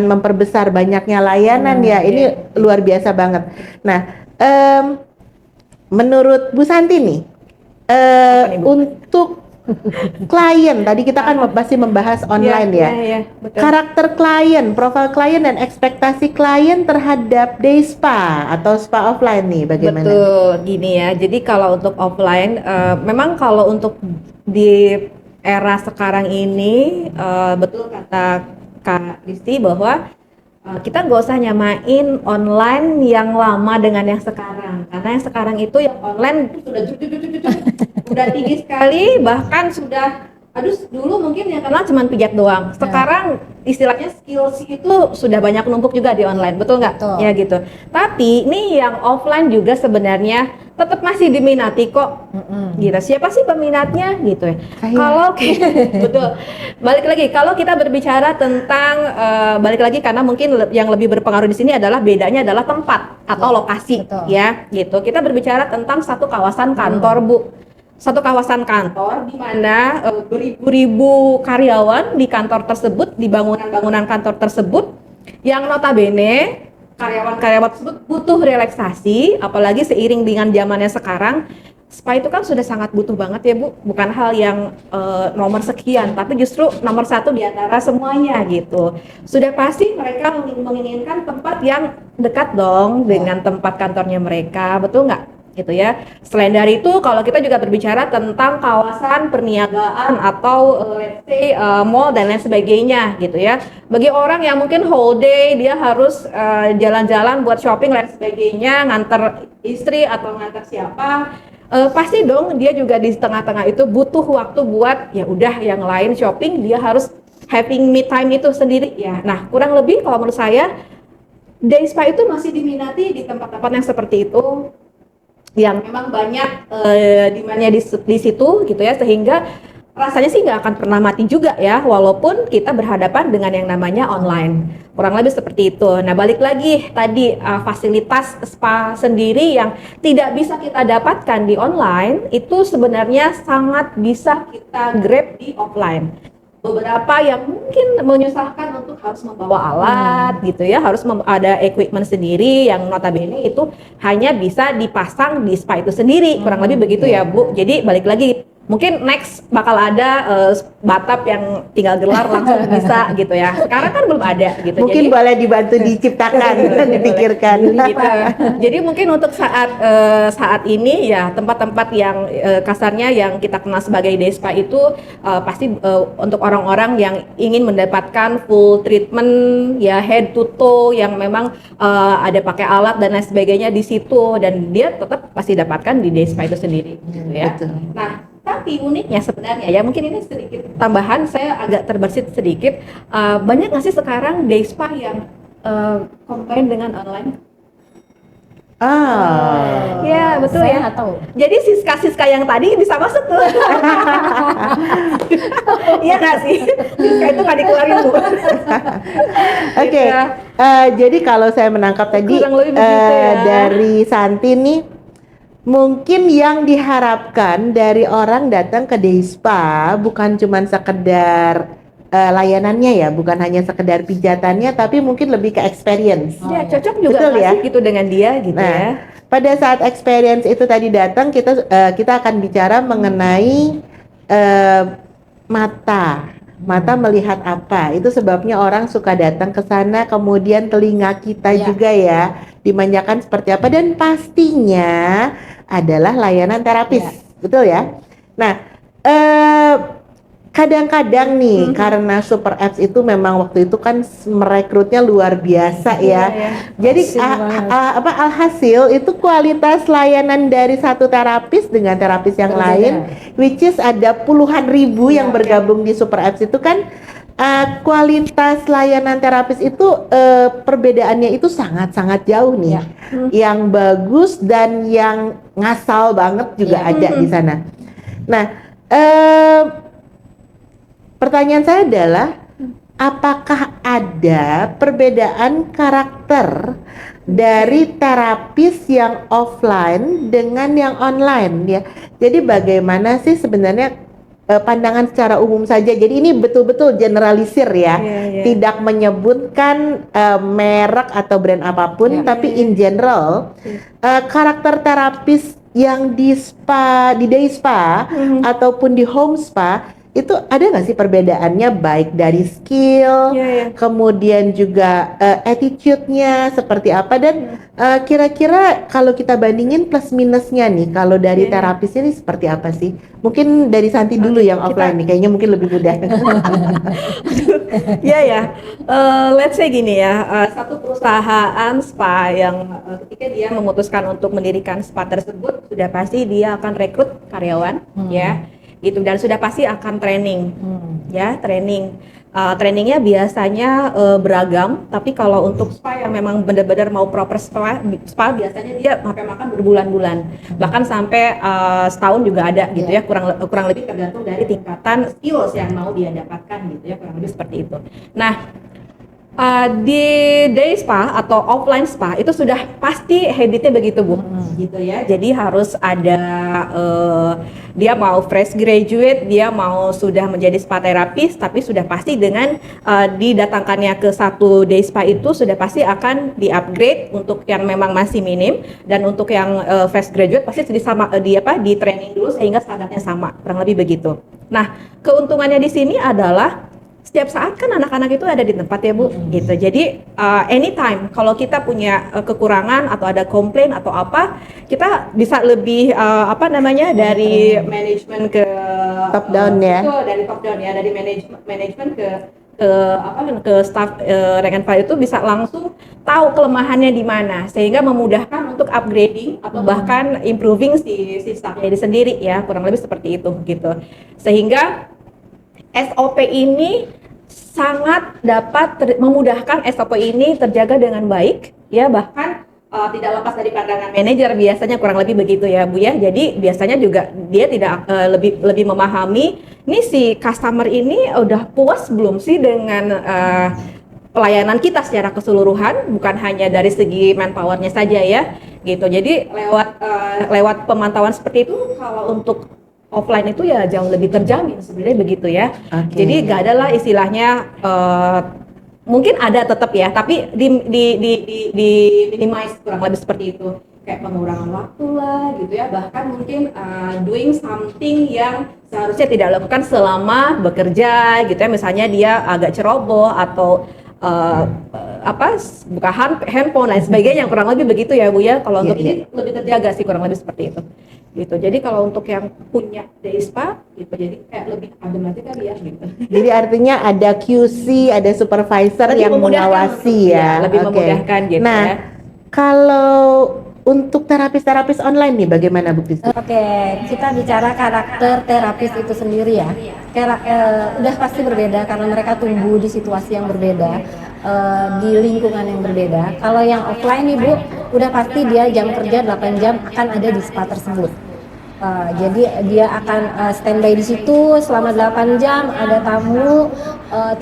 memperbesar banyaknya layanan ya. Ini luar biasa banget. Nah, menurut Bu Santi nih, untuk klien, tadi kita kan masih membahas online ya. Betul. Karakter klien, profil klien dan ekspektasi klien terhadap day spa atau spa offline nih bagaimana? Betul, gini ya. Jadi kalau untuk offline, memang kalau untuk di era sekarang ini, betul kata Kak Disti bahwa kita nggak usah nyamain online yang lama dengan yang sekarang, karena yang sekarang itu yang online itu sudah tinggi sekali, bahkan sudah dulu mungkin yang kenal cuma pijat doang. Sekarang istilahnya skills itu sudah banyak numpuk juga di online, betul nggak? Ya gitu. Tapi ini yang offline juga sebenarnya tetap masih diminati kok. Gitu. Siapa sih peminatnya gitu ya? Kalau betul. Balik lagi, kalau kita berbicara tentang balik lagi karena mungkin yang lebih berpengaruh di sini adalah bedanya adalah tempat atau lokasi ya, gitu. Kita berbicara tentang satu kawasan kantor, Bu. Satu kawasan kantor di mana beribu-ribu karyawan di kantor tersebut, di bangunan-bangunan kantor tersebut, yang notabene karyawan-karyawan tersebut butuh relaksasi, apalagi seiring dengan zamannya sekarang, spa itu kan sudah sangat butuh banget ya Bu, bukan hal yang nomor sekian, tapi justru nomor satu di antara semuanya gitu. Sudah pasti mereka menginginkan tempat yang dekat dong dengan tempat kantornya mereka, betul nggak? Gitu ya. Selain dari itu, kalau kita juga berbicara tentang kawasan perniagaan atau let's say mall dan lain sebagainya gitu ya. Bagi orang yang mungkin whole day dia harus jalan-jalan buat shopping dan sebagainya, nganter istri atau nganter siapa, pasti dong dia juga di tengah-tengah itu butuh waktu buat ya udah yang lain shopping, dia harus having me time itu sendiri ya. Nah, kurang lebih kalau menurut saya day spa itu masih diminati di tempat-tempat yang seperti itu, yang memang banyak demand-nya di situ gitu ya, sehingga rasanya sih nggak akan pernah mati juga ya, walaupun kita berhadapan dengan yang namanya online, kurang lebih seperti itu. Nah balik lagi tadi fasilitas spa sendiri yang tidak bisa kita dapatkan di online itu sebenarnya sangat bisa kita grab di offline. Beberapa yang mungkin menyusahkan untuk harus membawa alat gitu ya, harus ada equipment sendiri yang notabene itu hanya bisa dipasang di spa itu sendiri, kurang lebih begitu ya Bu. Jadi balik lagi, mungkin next bakal ada batap yang tinggal gelar langsung bisa gitu ya. Sekarang kan belum ada gitu. Mungkin jadi, boleh dibantu diciptakan dan dipikirkan. Gitu. Jadi mungkin untuk saat ini ya tempat-tempat yang kasarnya yang kita kenal sebagai day spa itu pasti untuk orang-orang yang ingin mendapatkan full treatment ya, head to toe yang memang ada pakai alat dan lain sebagainya di situ, dan dia tetap pasti dapatkan di day spa itu sendiri gitu ya. Betul. Nah, tapi uniknya sebenarnya ya, mungkin ini sedikit tambahan, saya agak terbersit sedikit, banyak nggak sih sekarang day spa yang combine dengan online? Ya betul Saya ya. nggak tahu. Jadi Siska yang tadi bisa masuk tuh. Iya nggak sih? Siska itu nggak dikeluarin Bu. Oke, jadi kalau saya menangkap tadi Kurang lebih begitu ya. dari Santi nih, mungkin yang diharapkan dari orang datang ke day spa bukan cuma sekedar layanannya ya, bukan hanya sekedar pijatannya, tapi mungkin lebih ke experience. Ya, cocok juga Betul nggak ya? sih gitu dengan dia gitu Nah, ya. pada saat experience itu tadi datang, kita akan bicara mengenai mata. Mata melihat apa? Itu sebabnya orang suka datang ke sana, kemudian telinga kita Ya. juga ya dimanjakan seperti apa, dan pastinya adalah layanan terapis. Betul ya? Nah, eh kadang-kadang nih karena Super Apps itu memang waktu itu kan merekrutnya luar biasa ya. Iya. Jadi Asik banget. alhasil itu kualitas layanan dari satu terapis dengan terapis yang Berbeda. lain, which is ada puluhan ribu yang bergabung di Super Apps itu kan, kualitas layanan terapis itu perbedaannya itu sangat-sangat jauh nih. Ya. Yang bagus dan yang ngasal banget juga Ya. ada di sana. Nah, pertanyaan saya adalah, apakah ada perbedaan karakter dari terapis yang offline dengan yang online ya? Jadi bagaimana sih sebenarnya pandangan secara umum saja? Jadi ini betul-betul generalisir ya, Iya. tidak menyebutkan merek atau brand apapun, Ya. tapi in general karakter terapis yang di spa, di day spa ataupun di home spa itu ada nggak sih perbedaannya, baik dari skill, Iya. kemudian juga attitude-nya seperti apa, dan kira-kira kalau kita bandingin plus minusnya nih kalau dari Iya. terapis ini seperti apa sih? Mungkin dari Santi dulu yang offline nih, kayaknya mungkin lebih mudah. Iya ya. Let's say gini ya, satu perusahaan spa yang ketika dia memutuskan untuk mendirikan spa tersebut, sudah pasti dia akan rekrut karyawan, ya, gitu, dan sudah pasti akan training, ya, training. Trainingnya biasanya beragam, tapi kalau untuk spa yang memang benar-benar mau proper spa biasanya dia sampai makan berbulan-bulan, bahkan sampai setahun juga ada gitu ya, kurang lebih tergantung dari tingkatan skills yang mau dia dapatkan gitu ya, kurang lebih seperti itu. Nah, di day spa atau offline spa itu sudah pasti habitnya begitu Bu, gitu ya. Jadi harus ada dia mau fresh graduate, dia mau sudah menjadi spa terapis, tapi sudah pasti dengan didatangkannya ke satu day spa itu sudah pasti akan di upgrade untuk yang memang masih minim, dan untuk yang fresh graduate pasti di training dulu sehingga standarnya sama, kurang lebih begitu. Nah, keuntungannya di sini adalah setiap saat kan anak-anak itu ada di tempat ya Bu, gitu. Jadi anytime kalau kita punya kekurangan atau ada komplain atau apa, kita bisa lebih dari manajemen ke Top down ya. betul, dari top down ya, dari manajemen ke staff rank and file itu bisa langsung tahu kelemahannya di mana, sehingga memudahkan untuk upgrading atau bahkan improving si staffnya itu sendiri ya, kurang lebih seperti itu gitu. Sehingga SOP ini sangat dapat memudahkan SOP ini terjaga dengan baik ya, bahkan tidak lepas dari pandangan manajer biasanya, kurang lebih begitu ya Bu ya. Jadi biasanya juga dia tidak lebih memahami ini si customer ini udah puas belum sih dengan pelayanan kita secara keseluruhan, bukan hanya dari segi manpowernya saja ya gitu. Jadi lewat pemantauan seperti itu, kalau untuk offline itu ya jauh lebih terjamin sebenarnya begitu ya. Okay. Jadi gak ada lah istilahnya, mungkin ada tetap ya, tapi di minimize, kurang lebih seperti itu. Kayak pengurangan waktu lah gitu ya, bahkan mungkin doing something yang seharusnya tidak dilakukan selama bekerja gitu ya, misalnya dia agak ceroboh atau buka handphone dan sebagainya, kurang lebih begitu ya Bu ya. Kalau untuk ini lebih terjaga sih, kurang lebih seperti itu gitu. Jadi kalau untuk yang punya day spa gitu, jadi kayak lebih adem aja kali ya gitu. Jadi artinya ada QC, ada supervisor Lebih yang mengawasi ya. lebih Oke. memudahkan gitu Nah, ya. kalau untuk terapis-terapis online nih bagaimana Bu Kristi? Oke, kita bicara karakter terapis itu sendiri ya. Udah pasti berbeda karena mereka tumbuh di situasi yang berbeda, di lingkungan yang berbeda. Kalau yang offline nih Bu, udah pasti dia jam kerja 8 jam akan ada di spa tersebut. Jadi dia akan standby di situ selama 8 jam, ada tamu,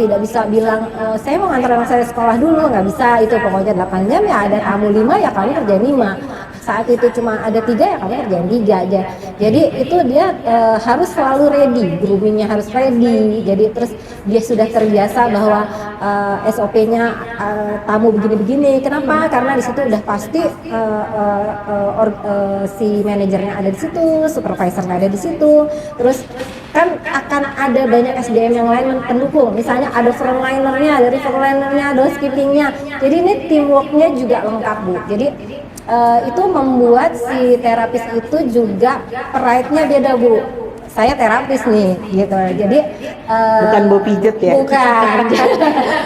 tidak bisa bilang saya mau ngantar anak saya sekolah dulu, nggak bisa, itu pokoknya 8 jam ya ada tamu 5 ya kamu kerja 5. saat itu cuma ada 3 ya kamu kerjain 3 aja. Jadi itu dia harus selalu ready, groomingnya harus ready. Jadi terus dia sudah terbiasa bahwa SOP-nya tamu begini-begini. Kenapa? Karena di situ udah pasti si manajernya ada di situ, supervisornya ada di situ. Terus kan akan ada banyak SDM yang lain pendukung. Misalnya ada frontlinernya, ada reverlinernya, ada housekeepingnya. Jadi ini teamworknya juga lengkap, Bu. Jadi itu membuat si terapis itu juga pride-nya beda, Bu. Saya terapis nih, gitu. Jadi Bukan bau pijet ya? bukan.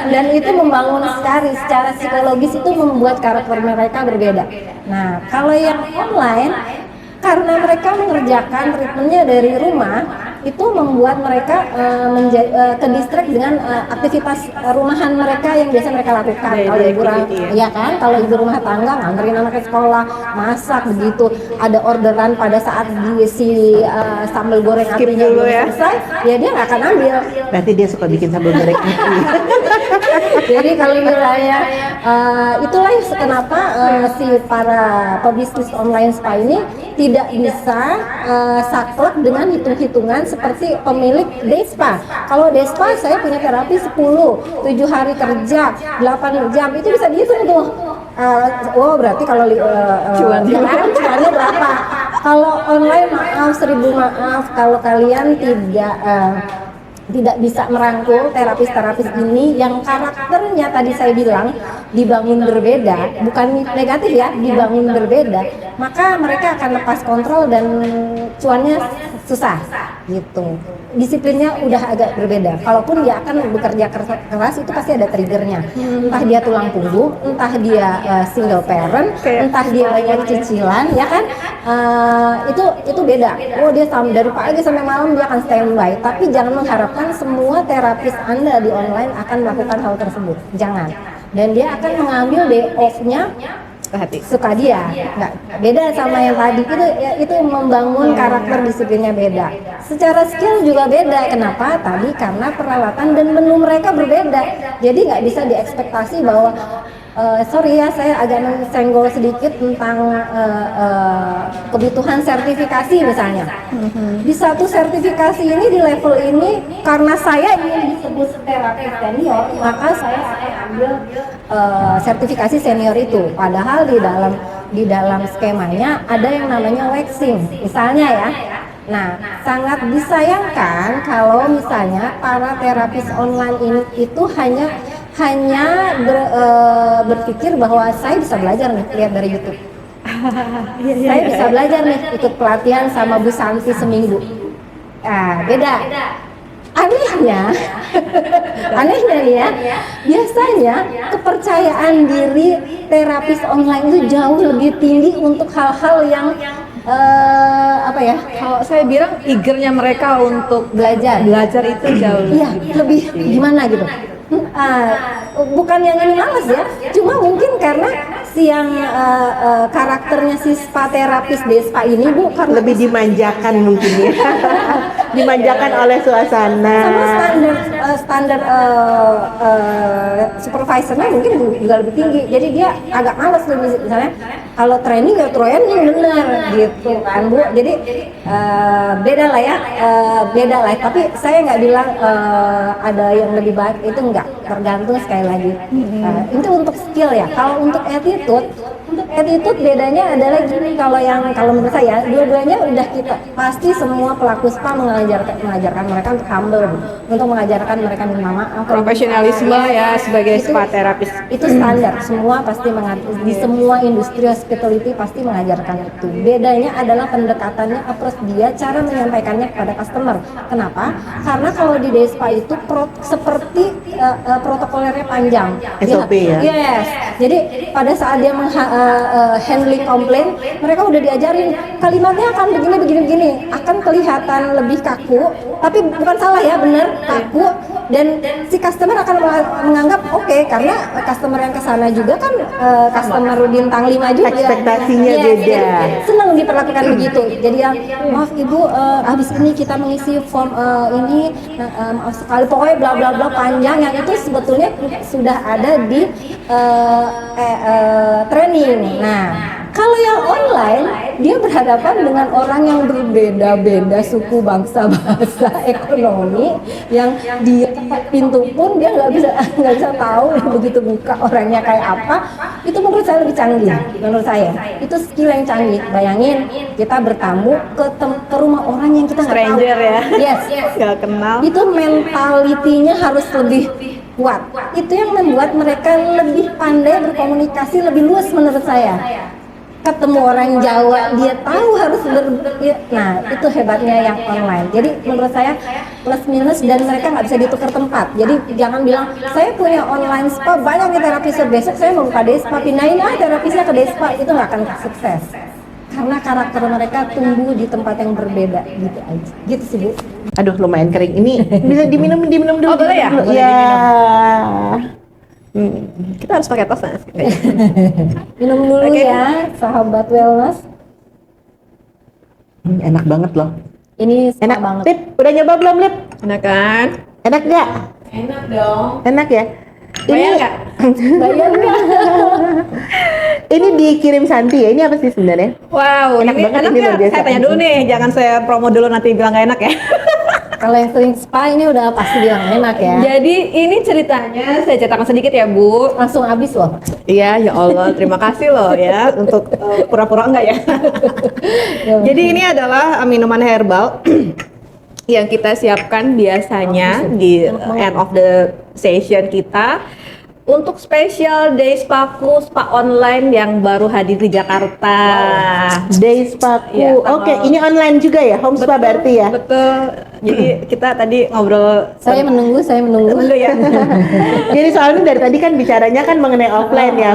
Dan itu membangun sekali secara psikologis, itu membuat karakter mereka berbeda. Nah, kalau yang online, karena mereka mengerjakan treatmentnya dari rumah, itu membuat mereka ke distract dengan aktivitas rumahan mereka yang biasa mereka lakukan. Kalau ibu ya kan, kalau ibu rumah tangga nganterin anak ke sekolah, masak begitu, ada orderan pada saat si sambal goreng apinya belum selesai, ya dia nggak akan ambil. Berarti dia suka bikin sambal goreng api. Jadi kalau misalnya itulah kenapa si para pebisnis online spa ini tidak bisa saklek dengan hitung-hitungan seperti pemilik day spa. Kalau day spa saya punya terapi 10, 7 hari kerja, 8 jam, itu bisa dihitung tuh. Berarti kalau cuannya berapa? Kalau online maaf, 1000 maaf kalau kalian tidak bisa merangkul terapis-terapis ini yang karakternya tadi saya bilang dibangun berbeda, bukan negatif ya, dibangun berbeda, maka mereka akan lepas kontrol dan cuannya susah gitu. Disiplinnya udah agak berbeda. Kalaupun dia akan bekerja keras, itu pasti ada triggernya. Entah dia tulang punggung, entah dia single parent, entah dia banyak cicilan, ya kan? Itu beda. Dia dari pagi sampai malam dia akan standby. Tapi jangan mengharapkan semua terapis Anda di online akan melakukan hal tersebut. Jangan. Dan dia akan mengambil day off-nya suka dia, nggak beda sama yang tadi. Itu membangun karakter, disiplinnya beda. Secara skill juga beda. Kenapa? Tadi karena peralatan dan menu mereka berbeda. Jadi nggak bisa diekspektasi bahwa sorry ya, saya agak senggol sedikit tentang kebutuhan sertifikasi misalnya. Di satu sertifikasi ini, di level ini, karena saya ingin disebut terapis senior, maka saya akan ambil sertifikasi senior itu. Padahal di dalam skemanya ada yang namanya waxing, misalnya ya. Nah, sangat disayangkan kalau misalnya para terapis online ini itu hanya berpikir bahwa saya bisa belajar nih, lihat dari YouTube. Saya bisa belajar nih, ikut pelatihan sama Bu Santi seminggu. Beda. Anehnya nih ya, biasanya kepercayaan diri terapis online itu jauh lebih tinggi untuk hal-hal yang kalau saya bilang eagernya mereka untuk belajar itu jauh lebih gimana gitu. Bukan yang ini malas ya, cuma mungkin karena si yang karakternya si spa terapis di spa ini, Bu, karena Lebih dimanjakan mungkin ya. Dimanjakan oleh suasana. sama standar supervisornya mungkin juga lebih tinggi. Jadi dia agak malas lebih, misalnya kalau training ya training bener gitu kan, Bu. Jadi beda lah ya, beda lah. Tapi saya nggak bilang ada yang lebih baik, itu nggak, tergantung sekali lagi. Itu untuk skill ya. Kalau untuk attitude bedanya adalah gini, kalau menurut saya dua-duanya udah kita pasti semua pelaku spa mengajarkan mereka untuk humble, Bu. Untuk mengajarkan mereka minta maaf, profesionalisme ya sebagai spa terapis. Itu standar, semua pasti di semua industri hospitality pasti mengajarkan itu. Bedanya adalah pendekatannya, approach dia, cara menyampaikannya kepada customer. Kenapa? Karena kalau di day spa itu seperti protokolernya panjang. SOP ya? Yes. Jadi pada saat dia handling komplain, mereka udah diajarin kalimatnya akan begini, akan kelihatan lebih kaku, tapi bukan salah ya, benar kaku, dan si customer akan menganggap oke, karena customer yang kesana juga kan customer bintang 5 juga, ekspektasinya beda, senang diperlakukan begitu. Jadi yang maaf Ibu, habis ini kita mengisi form ini, maaf sekali, pokoknya bla bla bla panjang, yang itu sebetulnya sudah ada di training. Nah, Kalau yang online, dia berhadapan dengan orang yang berbeda-beda suku, bangsa, bahasa, ekonomi, yang dia ketok pintu pun dia nggak bisa tahu begitu buka orangnya kayak apa. Itu menurut saya lebih canggih, menurut saya. Itu skill yang canggih. Bayangin kita bertamu ke rumah orang yang kita nggak tahu. Stranger ya. Yes. Nggak kenal. Itu mentalitinya harus lebih kuat. Itu yang membuat mereka lebih pandai berkomunikasi, lebih luas menurut saya. Ketemu orang Jawa, dia tahu harus nah itu hebatnya yang online. Jadi menurut saya plus minus, dan mereka nggak bisa ditukar tempat. Jadi jangan bilang saya punya online spa, banyak nih terapisnya, besok saya mau buka Despa, pindahin terapisnya ke Despa, itu nggak akan sukses. Karena karakter mereka tumbuh di tempat yang berbeda, gitu aja. Gitu sih Bu. Aduh, lumayan kering. Ini bisa diminum dulu. Oh, boleh ya? Boleh Ya. Kita harus pakai tas nggak sih? Minum dulu Oke. ya, sahabat wellness. Enak banget loh. Ini spa Enak banget. Lip, udah nyoba belum, Lip? Enak kan? Enak nggak? Enak dong. Enak ya? Bayar nggak? Bayar nggak? Ini dikirim Santi ya? Ini apa sih sebenarnya? Wow, Enak ini banget, enak ini nggak? luar biasa. Saya tanya dulu nih, jangan saya promo dulu nanti bilang nggak enak ya. Kalau yang sering spa ini udah pasti bilang enak ya. Jadi ini ceritanya saya ceritakan sedikit ya Bu. Langsung habis loh. Iya, ya Allah, terima kasih loh ya untuk pura-pura enggak ya. Jadi ini adalah minuman herbal yang kita siapkan biasanya di end of the session kita untuk special day spaku spa online yang baru hadir di Jakarta. Day Spaku. Iya, Oke, tanggal- ini online juga ya? Home spa berarti ya? Betul. Jadi kita tadi ngobrol Saya menunggu. dulu ya. Jadi soalnya dari tadi kan bicaranya kan mengenai offline ya.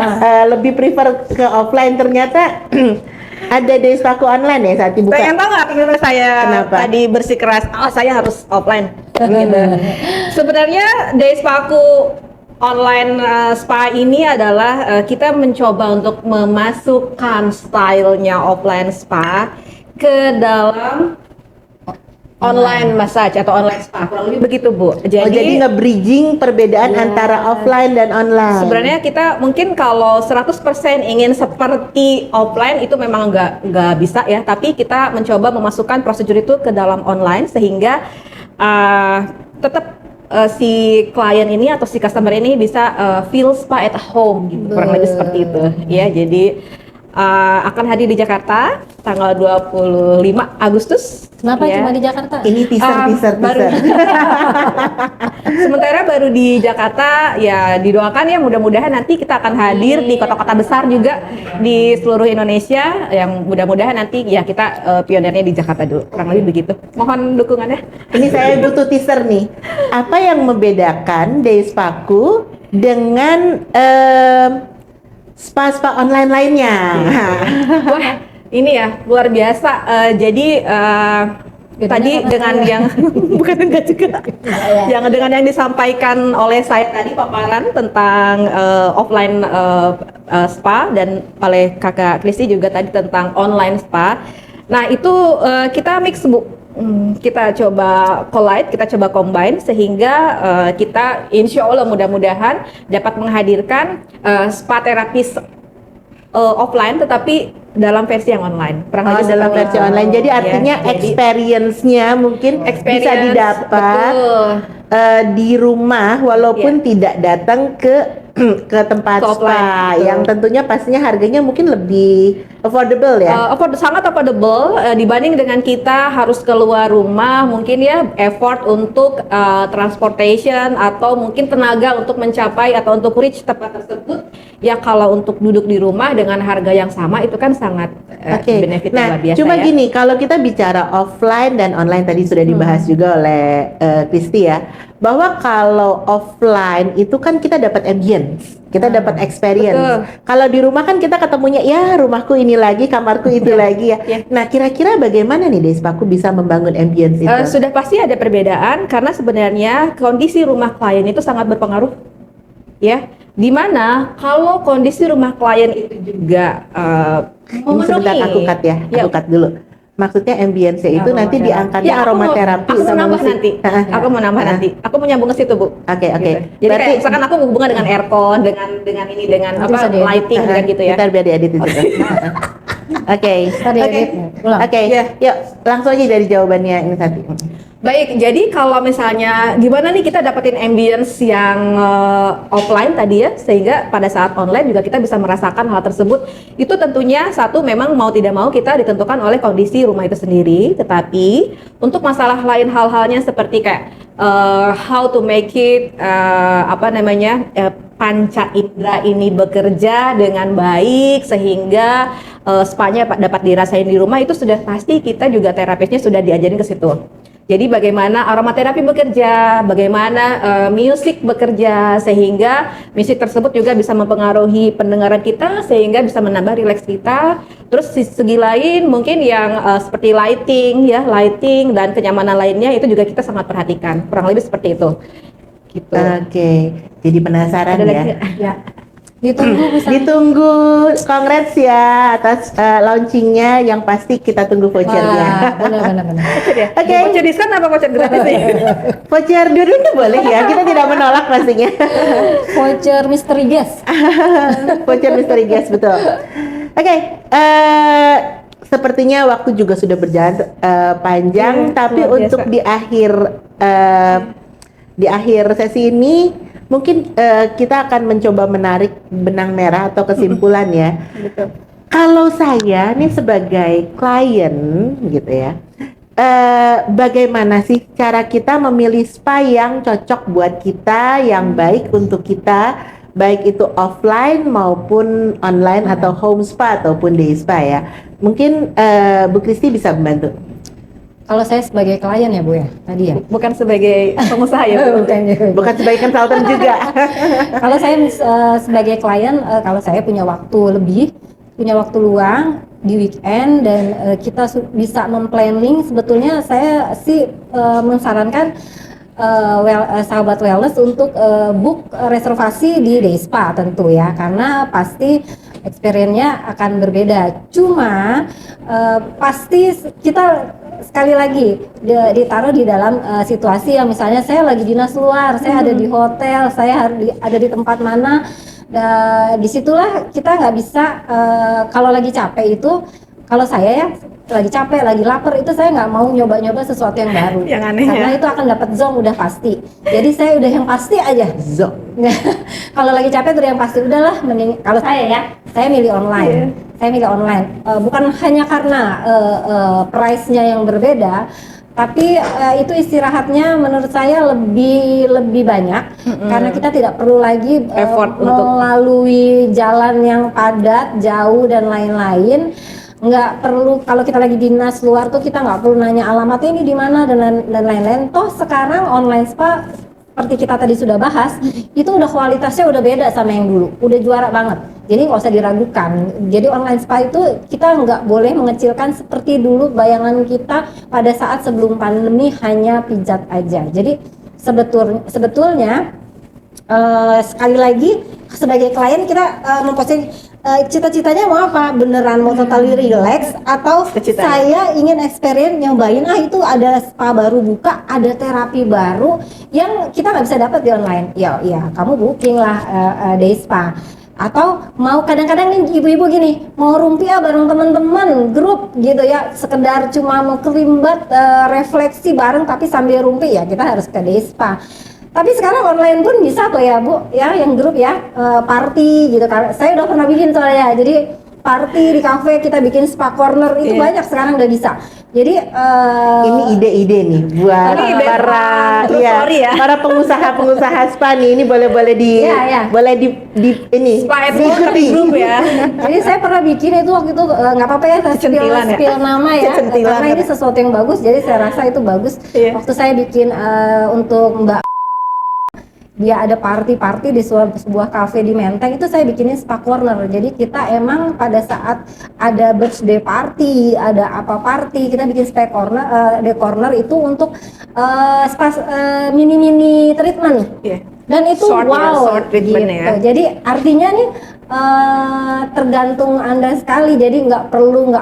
Lebih prefer ke offline, ternyata ada Day Spaku online ya saat dibuka. Pengen tahu nggak kenapa saya Kenapa? tadi bersikeras, saya harus offline. Gitu. Sebenarnya Day Spaku online spa ini adalah kita mencoba untuk memasukkan stylenya offline spa ke dalam online massage atau online spa, kurang lebih begitu Bu. Jadi nge-bridging perbedaan antara offline dan online. Sebenarnya kita mungkin kalau 100% ingin seperti offline itu memang nggak bisa ya, tapi kita mencoba memasukkan prosedur itu ke dalam online sehingga tetap si klien ini atau si customer ini bisa feel spa at home gitu, kurang lebih seperti itu ya. Jadi akan hadir di Jakarta tanggal 25 Agustus. Kenapa ya. cuma di Jakarta? Ini teaser. Sementara baru di Jakarta, ya didoakan ya mudah-mudahan nanti kita akan hadir di kota-kota besar juga di seluruh Indonesia, yang mudah-mudahan nanti ya kita pionirnya di Jakarta dulu, kurang lebih begitu. Mohon dukungannya. Ini saya butuh teaser nih. Apa yang membedakan Day Spaku dengan spa-spa online lainnya? Wah, ini ya luar biasa. Jadi tadi dengan yang bukan enggak juga, yang dengan yang disampaikan oleh saya tadi paparan tentang offline spa, dan oleh Kakak Kristi juga tadi tentang online spa. Nah itu kita mix Bu. Kita coba collide, kita coba combine sehingga kita insya Allah mudah-mudahan dapat menghadirkan spa terapis offline tetapi dalam versi yang online. Dalam versi online. Jadi artinya experience-nya mungkin bisa didapat di rumah walaupun tidak datang ke tempat spa yang tentunya pastinya harganya mungkin lebih affordable ya. Sangat affordable dibanding dengan kita harus keluar rumah, mungkin ya effort untuk transportation atau mungkin tenaga untuk mencapai atau untuk reach tempat tersebut. Ya kalau untuk duduk di rumah dengan harga yang sama itu kan sangat benefit luar biasa. Cuma ya. gini, kalau kita bicara offline dan online tadi sudah dibahas juga oleh Kristi ya, bahwa kalau offline itu kan kita dapat ambience, kita dapat experience. Betul. Kalau di rumah kan kita ketemunya ya rumahku ini lagi, kamarku itu lagi ya. Nah kira-kira bagaimana nih Despaku bisa membangun ambience itu? Sudah pasti ada perbedaan karena sebenarnya kondisi rumah klien itu sangat berpengaruh, ya. Dimana kalau kondisi rumah klien itu juga Ini sebentar aku cut ya, aku cut dulu. maksudnya ambience itu nanti Aromaterapi. diangkatnya aromaterapi Aku mau sama nambah musik. nanti. Aku mau nambah nanti. Aku mau nyambung ke situ, Bu. Oke. Gitu. Jadi Berarti kayak misalkan aku hubungan dengan aircon, dengan ini, dengan Nanti bisa diedit. lighting, dengan gitu ya. Ntar biar diedit itu. Oke. Tadi Oke. edit. Ulang. Oke, Iya. yuk langsung aja dari jawabannya ini tadi. Baik, jadi kalau misalnya gimana nih kita dapetin ambience yang offline tadi ya, sehingga pada saat online juga kita bisa merasakan hal tersebut. Itu tentunya satu memang mau tidak mau kita ditentukan oleh kondisi rumah itu sendiri, tetapi untuk masalah lain hal-halnya seperti kayak how to make it panca indera ini bekerja dengan baik sehingga spa-nya dapat dirasain di rumah, itu sudah pasti kita juga terapisnya sudah diajarin ke situ. Jadi bagaimana aromaterapi bekerja, bagaimana musik bekerja, sehingga musik tersebut juga bisa mempengaruhi pendengaran kita, sehingga bisa menambah rileks kita. Terus di segi lain mungkin yang seperti lighting dan kenyamanan lainnya itu juga kita sangat perhatikan. Kurang lebih seperti itu. Gitu. Oke, jadi penasaran Ada ya. lagi nggak? Ya. Ditunggu bisa. Ditunggu, congrats ya atas launchingnya, yang pasti kita tunggu vouchernya. Benar. Voucher ya? Oke. Voucher diskon apa voucher gratis ya? Voucher dua-duanya boleh ya, kita tidak menolak pastinya. Voucher misteri guest. Voucher misteri guest, betul. Oke, sepertinya waktu juga sudah berjalan panjang, tapi luar untuk biasa. di akhir sesi ini mungkin kita akan mencoba menarik benang merah atau kesimpulan ya. Betul. Kalau saya nih sebagai klien gitu ya, bagaimana sih cara kita memilih spa yang cocok buat kita, yang baik untuk kita, baik itu offline maupun online atau home spa ataupun day spa ya. Mungkin Bu Kristi bisa membantu. Kalau saya sebagai klien ya Bu ya, tadi ya. Bukan sebagai pengusaha ya, Bu? Bukan sebagai konsultan juga. Kalau saya sebagai klien, kalau saya punya waktu lebih, punya waktu luang di weekend dan kita bisa memplanning, sebetulnya saya sih mensarankan sahabat wellness untuk book reservasi di day spa tentu ya, karena pasti experience-nya akan berbeda. Cuma pasti kita sekali lagi ditaruh di dalam situasi yang misalnya saya lagi dinas luar, saya ada di hotel, saya ada di tempat mana, disitulah kita nggak bisa kalau lagi capek itu, kalau saya ya lagi capek, lagi lapar itu saya nggak mau nyoba-nyoba sesuatu yang baru, Yang aneh karena ya. itu akan dapat zonk udah pasti. Jadi saya udah yang pasti aja. Zo. Kalau lagi capek udah yang pasti, udahlah mending kalau saya ya, saya milih online. Saya milih online, bukan hanya karena price-nya yang berbeda, tapi itu istirahatnya menurut saya lebih banyak, karena kita tidak perlu lagi Effort untuk melalui jalan yang padat, jauh dan lain-lain. Nggak perlu, kalau kita lagi dinas luar tuh kita nggak perlu nanya alamatnya ini di mana dan lain-lain. Toh sekarang online spa seperti kita tadi sudah bahas, itu udah kualitasnya udah beda sama yang dulu, udah juara banget. Jadi nggak usah diragukan. Jadi online spa itu kita nggak boleh mengecilkan seperti dulu bayangan kita pada saat sebelum pandemi hanya pijat aja. Jadi sebetulnya sekali lagi sebagai klien kita memposting cita-citanya mau apa? Beneran mau totally relax atau Cita-citanya. saya ingin experience nyobain itu ada spa baru buka, ada terapi baru yang kita nggak bisa dapat di online. Ya kamu booking lah day spa. Atau mau kadang-kadang nih ibu-ibu gini, mau rumpia bareng teman-teman grup gitu ya, sekedar cuma mau kelimbat refleksi bareng tapi sambil rumpi, ya kita harus ke day spa. Tapi sekarang online pun bisa kok ya Bu, ya yang grup ya, party gitu kan. Saya udah pernah bikin soalnya, jadi party di cafe kita bikin spa corner itu banyak sekarang udah bisa. Jadi Ini ide-ide nih buat Ini ide para true story ya. para pengusaha spa nih, ini boleh Iya. boleh di ini Spa at home diikuti. grup ya. jadi saya pernah bikin itu waktu itu, nggak apa-apa ya saya Centilan ya? spill nama ya, Centilan karena ini sesuatu yang bagus, jadi saya rasa itu bagus. Iya. Waktu saya bikin untuk Mbak, dia ada party di sebuah cafe di Menteng, itu saya bikinin spa corner. Jadi kita emang pada saat ada birthday party, ada apa party, kita bikin spa corner, the corner itu untuk spa mini treatment. Iya. Dan itu Short ya, wow short treatment ya. Jadi artinya nih tergantung Anda sekali. Jadi nggak perlu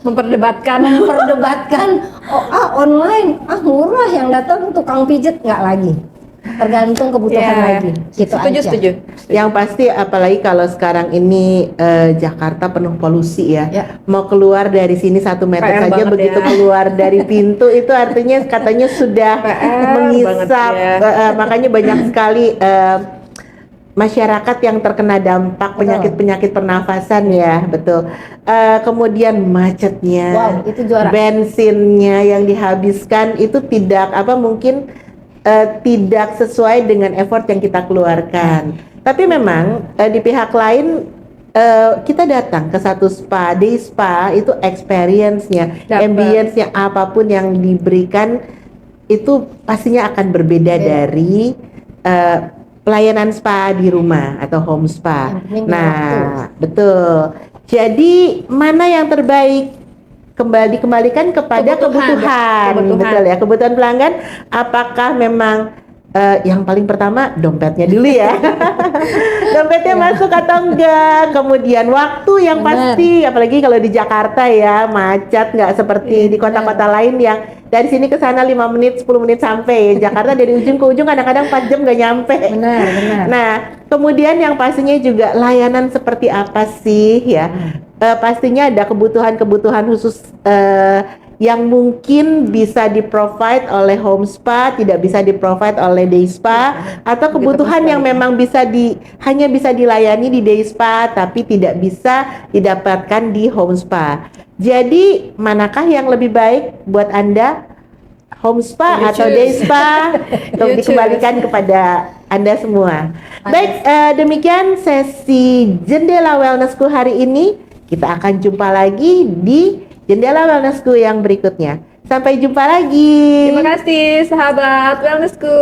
Memperdebatkan. online murah, yang datang tukang pijet, nggak lagi. Tergantung kebutuhan Ya, lagi. Gitu aja. setuju. Yang pasti apalagi kalau sekarang ini Jakarta penuh polusi ya. Ya. Mau keluar dari sini 1 meter PR saja banget begitu ya. keluar dari pintu itu artinya katanya sudah PR mengisap. banget ya. Makanya banyak sekali masyarakat yang terkena dampak Betul. penyakit-penyakit pernafasan ya, betul. Kemudian macetnya, Wow, itu juara. bensinnya yang dihabiskan itu tidak mungkin tidak sesuai dengan effort yang kita keluarkan. Tapi memang di pihak lain kita datang ke satu spa, day spa itu experience-nya, Dapat. ambience-nya apapun yang diberikan itu pastinya akan berbeda dari pelayanan spa di rumah atau home spa. Yang penting Nah, betul. Jadi mana yang terbaik? Dikembalikan kepada kebutuhan. Kebutuhan. Betul ya, kebutuhan pelanggan. Apakah memang yang paling pertama dompetnya dulu ya, dompetnya masuk atau enggak, kemudian waktu yang Benar. pasti, apalagi kalau di Jakarta ya macet, nggak seperti di kota-kota lain yang dari sini ke sana 5 menit 10 menit sampai. Jakarta dari ujung ke ujung kadang-kadang 4 jam nggak nyampe. Benar. Nah, kemudian yang pastinya juga layanan seperti apa sih ya? Pastinya ada kebutuhan-kebutuhan khusus yang mungkin bisa di-provide oleh home spa, tidak bisa di-provide oleh day spa, atau kebutuhan yang memang hanya bisa dilayani di day spa tapi tidak bisa didapatkan di home spa. Jadi, manakah yang lebih baik buat Anda? Home spa You atau choose. day spa? Untuk You dikembalikan kepada Anda semua. Baik, demikian sesi Jendela Wellnessku hari ini. Kita akan jumpa lagi di Jendela Wellnessku yang berikutnya. Sampai jumpa lagi. Terima kasih sahabat Wellnessku.